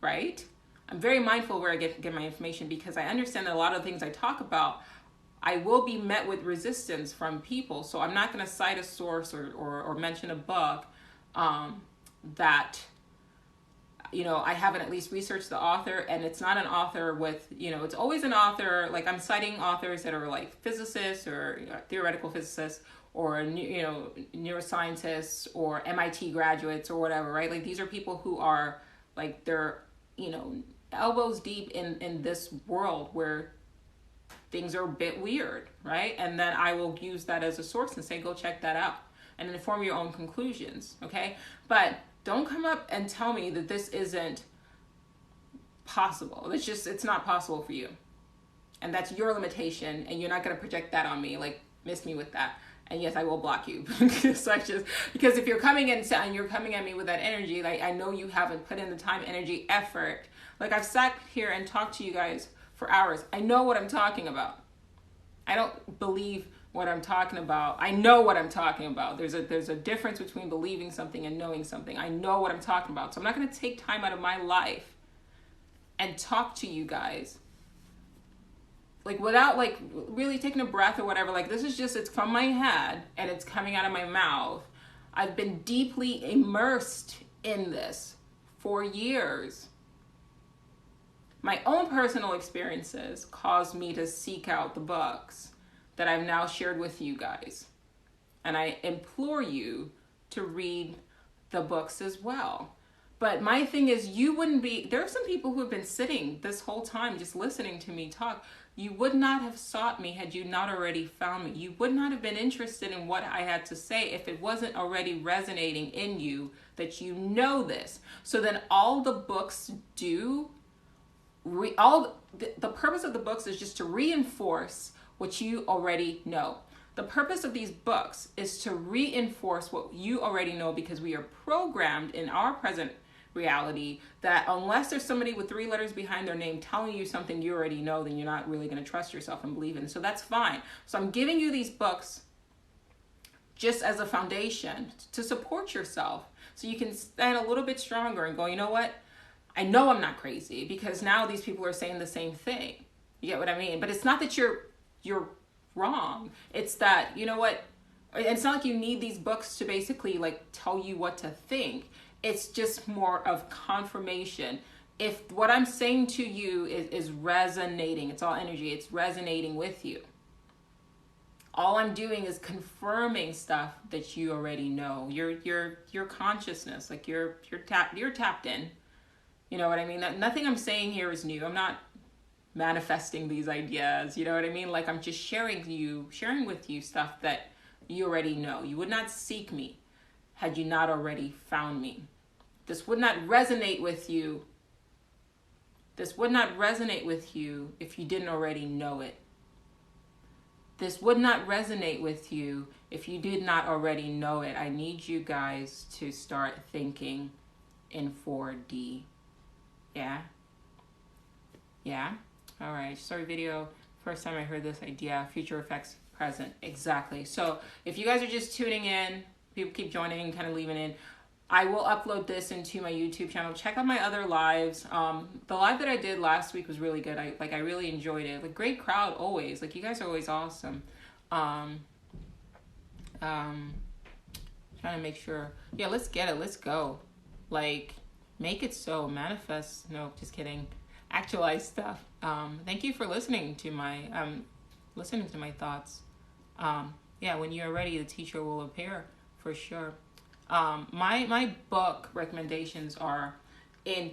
right? I'm very mindful where I get my information because I understand that a lot of things I talk about, I will be met with resistance from people. So I'm not going to cite a source or mention a book that, I haven't at least researched the author, and it's not an author with, it's always an author, like I'm citing authors that are like physicists or theoretical physicists or, neuroscientists or MIT graduates or whatever, right? Like these are people who are like, they're, elbows deep in this world where things are a bit weird, right? And then I will use that as a source and say, go check that out and then form your own conclusions, okay? But don't come up and tell me that this isn't possible. It's not possible for you. And that's your limitation, and you're not going to project that on me, like miss me with that. And yes, I will block you because if you're coming in and you're coming at me with that energy, like I know you haven't put in the time, energy, effort. Like I've sat here and talked to you guys for hours. I know what I'm talking about. I don't believe what I'm talking about. I know what I'm talking about. There's a difference between believing something and knowing something. I know what I'm talking about. So I'm not going to take time out of my life and talk to you guys like without like really taking a breath or whatever. Like this is just, it's from my head and it's coming out of my mouth. I've been deeply immersed in this for years. My own personal experiences caused me to seek out the books that I've now shared with you guys. And I implore you to read the books as well. But my thing is, there are some people who have been sitting this whole time just listening to me talk. You would not have sought me had you not already found me. You would not have been interested in what I had to say if it wasn't already resonating in you that you know this. So then all the books do, the purpose of the books is just to reinforce what you already know. The purpose of these books is to reinforce what you already know, because we are programmed in our present reality that unless there's somebody with 3 letters behind their name telling you something you already know, then you're not really going to trust yourself and believe in it. So that's fine. So I'm giving you these books just as a foundation to support yourself so you can stand a little bit stronger and go, you know what? I know I'm not crazy, because now these people are saying the same thing. You get what I mean? But it's not that you're wrong. It's that, you know what? It's not like you need these books to basically like tell you what to think. It's just more of confirmation. If what I'm saying to you is resonating, it's all energy, it's resonating with you. All I'm doing is confirming stuff that you already know. Your consciousness, like you're tapped in. You know what I mean? Nothing I'm saying here is new. I'm not manifesting these ideas. You know what I mean? Like I'm just sharing with you stuff that you already know. You would not seek me had you not already found me. This would not resonate with you. This would not resonate with you if you didn't already know it. This would not resonate with you if you did not already know it. I need you guys to start thinking in 4D. Yeah? Yeah? All right. Story video. First time I heard this idea. Future effects present. Exactly. So if you guys are just tuning in, people keep joining and kind of leaving in, I will upload this into my YouTube channel. Check out my other lives. The live that I did last week was really good. I really enjoyed it. Like, great crowd always. Like, you guys are always awesome. Trying to make sure. Yeah, let's get it. Let's go. Like, make it so. Manifest. No, just kidding. Actualize stuff. Thank you for listening to my thoughts. Yeah, when you're ready, the teacher will appear for sure. My book recommendations are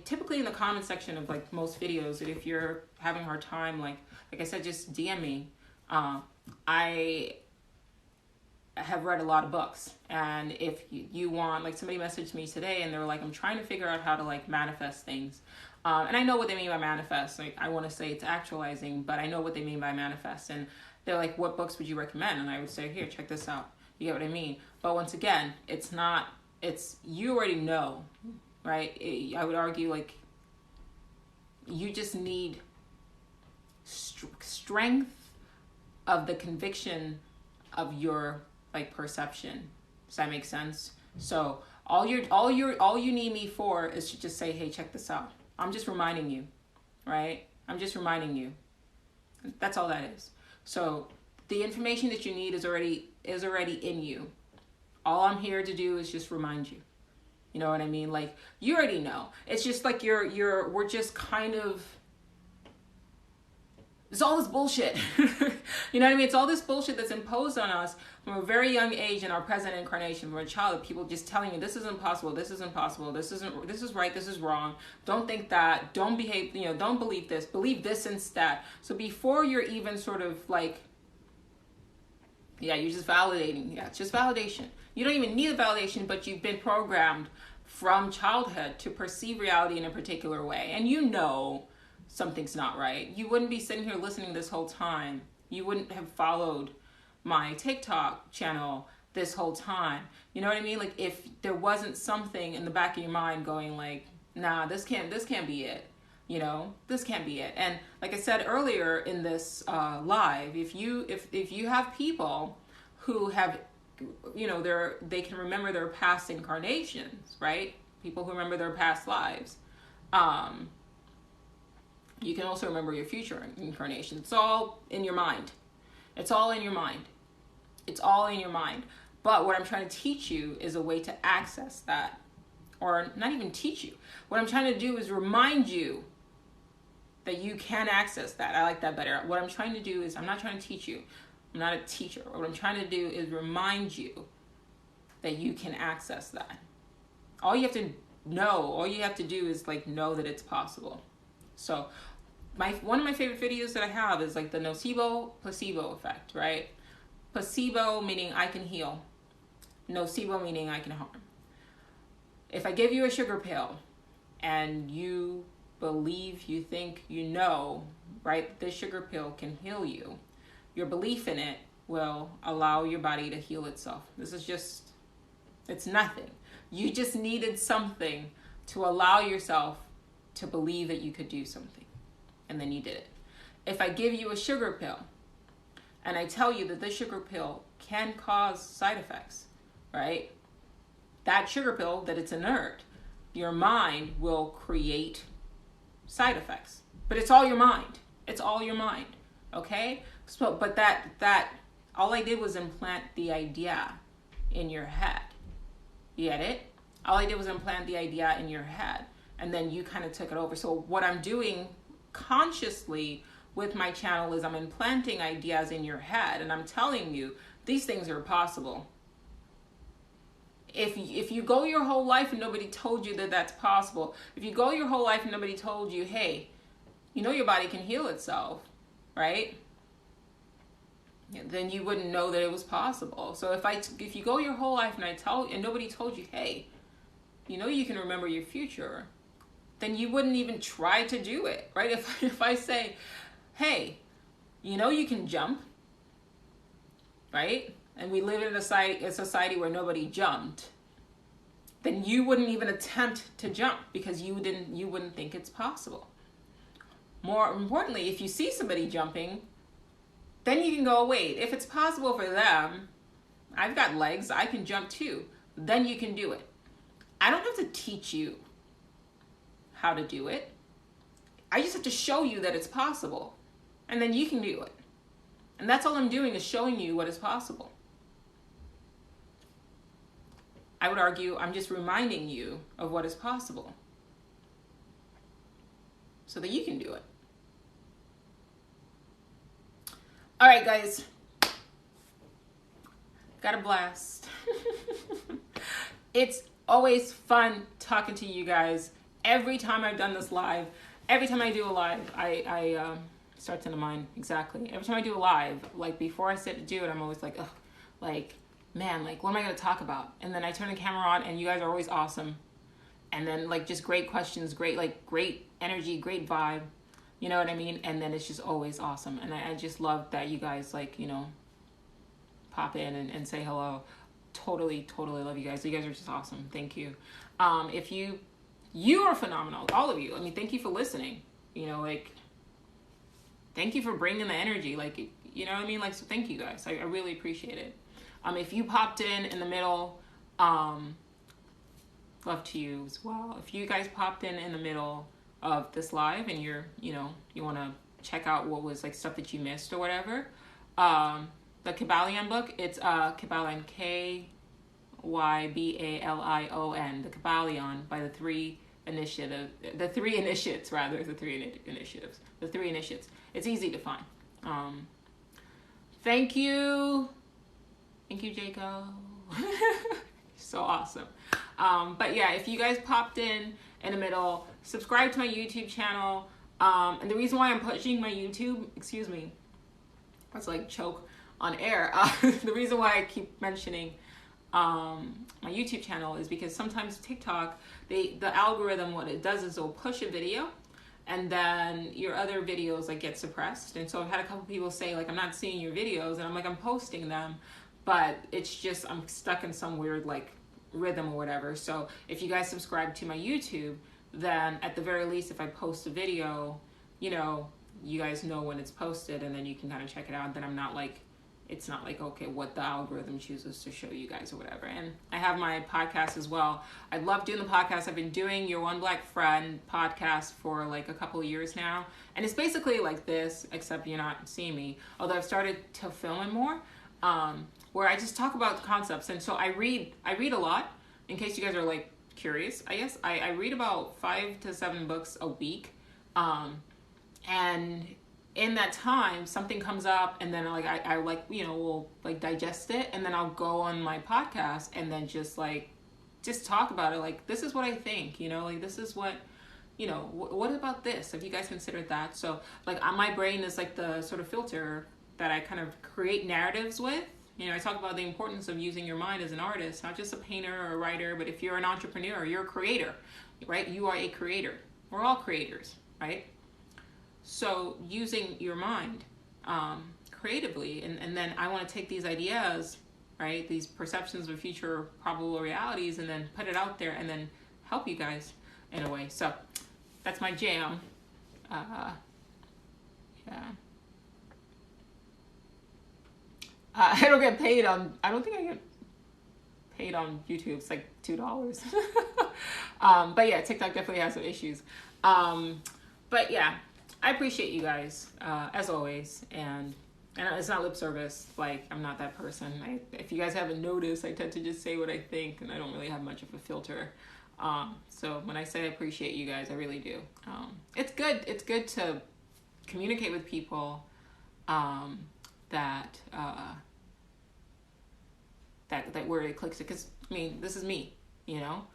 typically in the comment section of like most videos. And if you're having a hard time, like I said, just DM me. I have read a lot of books, and if you want, like, somebody messaged me today and they were like, I'm trying to figure out how to like manifest things. And I know what they mean by manifest. Like, I want to say it's actualizing, but I know what they mean by manifest. And they're like, what books would you recommend? And I would say, here, check this out. You get what I mean? But once again, you already know, right? I would argue, like, you just need strength of the conviction of your, like, perception. Does that make sense? So all you need me for is to just say, hey, check this out. I'm just reminding you, right? I'm just reminding you. That's all that is. So the information that you need is already in you. All I'm here to do is just remind you. You know what I mean? Like, you already know. It's just like we're just kind of, it's all this bullshit. You know what I mean? It's all this bullshit that's imposed on us from a very young age in our present incarnation, from a child, people just telling you this is impossible, this is impossible, this is right, this is wrong, don't think that, don't behave, don't believe this, believe this instead. So before you're even sort of like, yeah, you're just validating. Yeah, it's just validation. You don't even need a validation, but you've been programmed from childhood to perceive reality in a particular way. And you know something's not right. You wouldn't be sitting here listening this whole time. You wouldn't have followed my TikTok channel this whole time. You know what I mean? Like, if there wasn't something in the back of your mind going like, nah, this can't be it. This can't be it. And like I said earlier in this live, if you have people who have, they can remember their past incarnations, right? People who remember their past lives. You can also remember your future incarnation. It's all in your mind. It's all in your mind. It's all in your mind. But what I'm trying to teach you is a way to access that. Or not even teach you. What I'm trying to do is remind you that you can access that. I like that better. What I'm trying to do is, I'm not trying to teach you. I'm not a teacher. What I'm trying to do is remind you that you can access that. All you have to do is like know that it's possible. So one of my favorite videos that I have is like the nocebo-placebo effect, right? Placebo meaning I can heal. Nocebo meaning I can harm. If I give you a sugar pill and you believe, you think, right, this sugar pill can heal you, your belief in it will allow your body to heal itself. It's nothing. You just needed something to allow yourself to believe that you could do something. And then you did it. If I give you a sugar pill and I tell you that this sugar pill can cause side effects, right? That sugar pill, that it's inert, your mind will create side effects. But it's all your mind. It's all your mind. Okay? So, but that all I did was implant the idea in your head. You get it? All I did was implant the idea in your head. And then you kind of took it over. So what I'm doing consciously with my channel is I'm implanting ideas in your head. And I'm telling you, these things are possible. If you go your whole life and nobody told you that that's possible, if you go your whole life and nobody told you, hey, your body can heal itself, right? Then you wouldn't know that it was possible. So if you go your whole life and nobody told you, hey, you know you can remember your future, then you wouldn't even try to do it, right? If I say, hey, you know you can jump, right? And we live in a society where nobody jumped, then you wouldn't even attempt to jump because you wouldn't think it's possible. More importantly, if you see somebody jumping, then you can go, wait, if it's possible for them, I've got legs, I can jump too. Then you can do it. I don't have to teach you how to do it. I just have to show you that it's possible. And then you can do it. And that's all I'm doing, is showing you what is possible. I would argue I'm just reminding you of what is possible so that you can do it. All right, guys. Got a blast. It's always fun talking to you guys. Every time I've done this live, every time I do a live, I starts in the mind, exactly. Every time I do a live, like before I sit to do it, I'm always like, ugh, like, man, like, what am I going to talk about? And then I turn the camera on and you guys are always awesome. And then like just great questions, great energy, great vibe. You know what I mean? And then it's just always awesome. And I just love that you guys like, you know, pop in and say hello. Totally love you guys. You guys are just awesome. Thank you. If you are phenomenal, all of you. I mean, thank you for listening. You know, like, thank you for bringing the energy. Like, you know what I mean? Like, so thank you guys. I really appreciate it. If you popped in the middle, love to you as well. If you guys popped in the middle of this live and you want to check out what was like stuff that you missed or whatever, the Kybalion book, it's Kybalion, Kybalion, the Kybalion by the three initiatives. It's easy to find. Thank you, Jacob. So awesome. But yeah, if you guys popped in the middle, subscribe to my YouTube channel. And the reason why I'm pushing my YouTube, excuse me, that's like choke on air. The reason why I keep mentioning my YouTube channel is because sometimes TikTok, the algorithm, what it does is it'll push a video and then your other videos like get suppressed. And so I've had a couple people say like, I'm not seeing your videos, and I'm like, I'm posting them, but it's just, I'm stuck in some weird like rhythm or whatever. So if you guys subscribe to my YouTube, then at the very least, if I post a video, you know, you guys know when it's posted, and then you can kind of check it out. Then I'm not like, it's not like, okay, what the algorithm chooses to show you guys or whatever. And I have my podcast as well. I love doing the podcast. I've been doing Your One Black Friend podcast for like a couple of years now. And it's basically like this, except you're not seeing me. Although I've started to film it more, where I just talk about concepts. And so I read a lot, in case you guys are like curious, I guess. I read about 5 to 7 books a week. And in that time, something comes up, and then like I like, you know, will like digest it, and then I'll go on my podcast and then just talk about it. Like, this is what I think, you know, like this is what, you know, what about this? Have you guys considered that? So like my brain is like the sort of filter that I kind of create narratives with. You know, I talk about the importance of using your mind as an artist, not just a painter or a writer, but if you're an entrepreneur, you're a creator, right? You are a creator. We're all creators, right? So using your mind creatively, and then I want to take these ideas, right, these perceptions of future probable realities, and then put it out there and then help you guys in a way. So that's my jam. Yeah. I don't get paid on, I don't think I get paid on YouTube. It's like $2. But yeah, TikTok definitely has some issues. But yeah, I appreciate you guys, as always, and it's not lip service. Like, I'm not that person. If you guys haven't noticed, I tend to just say what I think, and I don't really have much of a filter. So when I say I appreciate you guys, I really do. It's good to communicate with people that where it clicks it, because I mean, this is me, you know,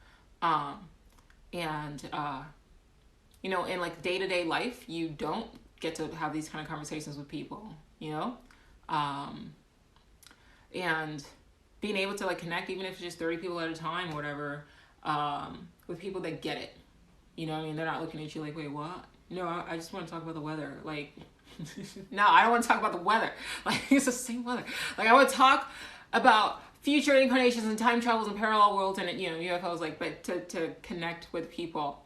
you know, in like day-to-day life, you don't get to have these kind of conversations with people, you know, and being able to like connect, even if it's just 30 people at a time or whatever, with people that get it. You know what I mean? They're not looking at you like, wait, what? No, I just want to talk about the weather. Like, no, I don't want to talk about the weather. Like, it's the same weather. Like, I would talk about future incarnations and time travels and parallel worlds and, you know, UFOs, like, but to connect with people.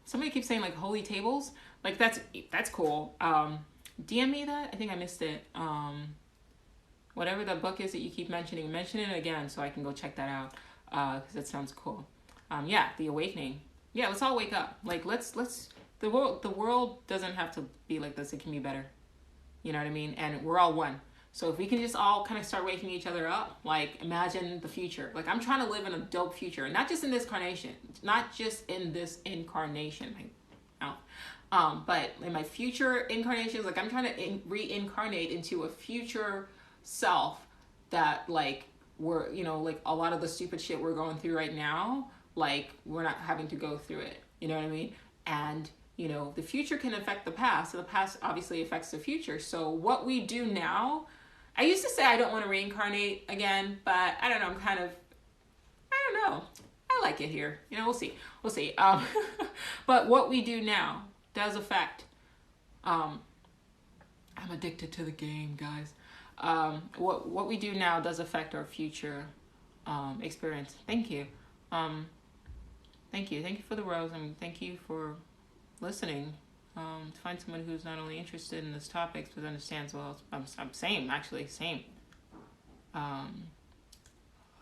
Somebody keeps saying, like, holy tables. Like, that's cool. DM me that. I think I missed it. Whatever the book is that you keep mentioning, mention it again so I can go check that out. Because that sounds cool. Yeah, The Awakening. Yeah, let's all wake up. Like, let's the world doesn't have to be like this. It can be better. You know what I mean? And we're all one. So if we can just all kind of start waking each other up, like, imagine the future. Like, I'm trying to live in a dope future, not just in this incarnation, but in my future incarnations. Like, I'm trying to reincarnate into a future self that, like, we're, you know, like, a lot of the stupid shit we're going through right now, like, we're not having to go through it. You know what I mean? And, you know, the future can affect the past, and the past obviously affects the future. So what we do now, I used to say I don't want to reincarnate again, but I don't know, I don't know. I like it here. You know, we'll see. But what we do now does affect, I'm addicted to the game, guys. What we do now does affect our future experience. Thank you. Thank you for the rose, and thank you for listening. To find someone who's not only interested in this topic but understands well. I'm same.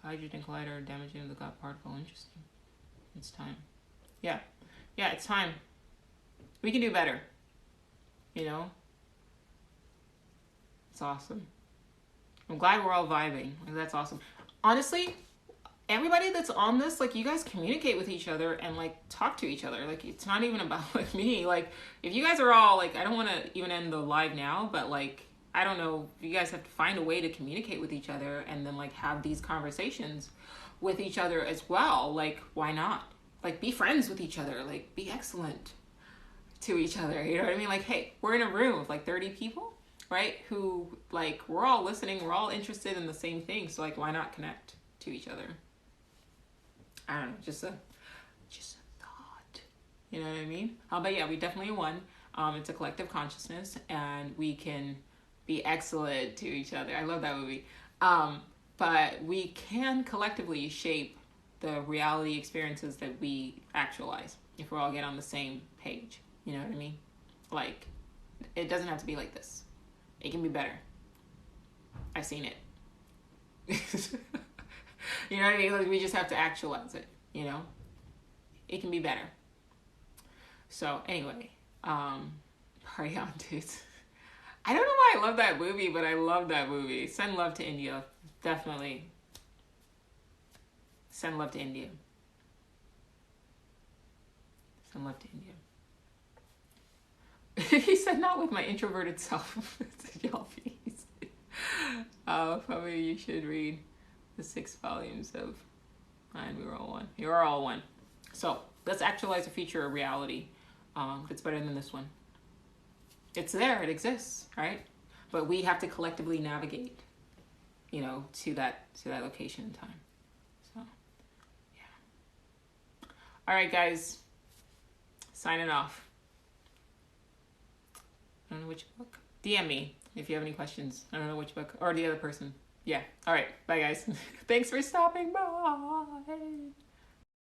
Hydrogen collider damaging the God particle. Interesting. It's time. Yeah, it's time. We can do better. You know. It's awesome. I'm glad we're all vibing. That's awesome. Honestly, everybody that's on this, like, you guys communicate with each other and, like, talk to each other. Like, it's not even about, like, me. Like, if you guys are all, like, I don't want to even end the live now, but, like, I don't know, you guys have to find a way to communicate with each other and then, like, have these conversations with each other as well. Like, why not? Like, be friends with each other. Like, be excellent to each other. You know what I mean? Like, hey, we're in a room of, like, 30 people, right? Who, like, we're all listening. We're all interested in the same thing. So, like, why not connect to each other? I don't know, just a thought. You know what I mean? But yeah, we definitely won. It's a collective consciousness, and we can be excellent to each other. I love that movie. But we can collectively shape the reality experiences that we actualize if we all get on the same page. You know what I mean? Like, it doesn't have to be like this. It can be better. I've seen it. You know what I mean? Like, we just have to actualize it, you know? It can be better. So, anyway, party on, dudes. I don't know why I love that movie, but I love that movie. Send love to India. Definitely. Send love to India. Send love to India. He said, not with my introverted self. Y'all please. Probably you should read the 6 volumes of And We Were All One. You are all one. So let's actualize a future of reality that's better than this one. It's there, it exists, right? But we have to collectively navigate, you know, to that location in time. So, yeah. All right, guys. Signing off. I don't know which book. DM me if you have any questions. I don't know which book. Or the other person. Yeah. All right. Bye, guys. Thanks for stopping by.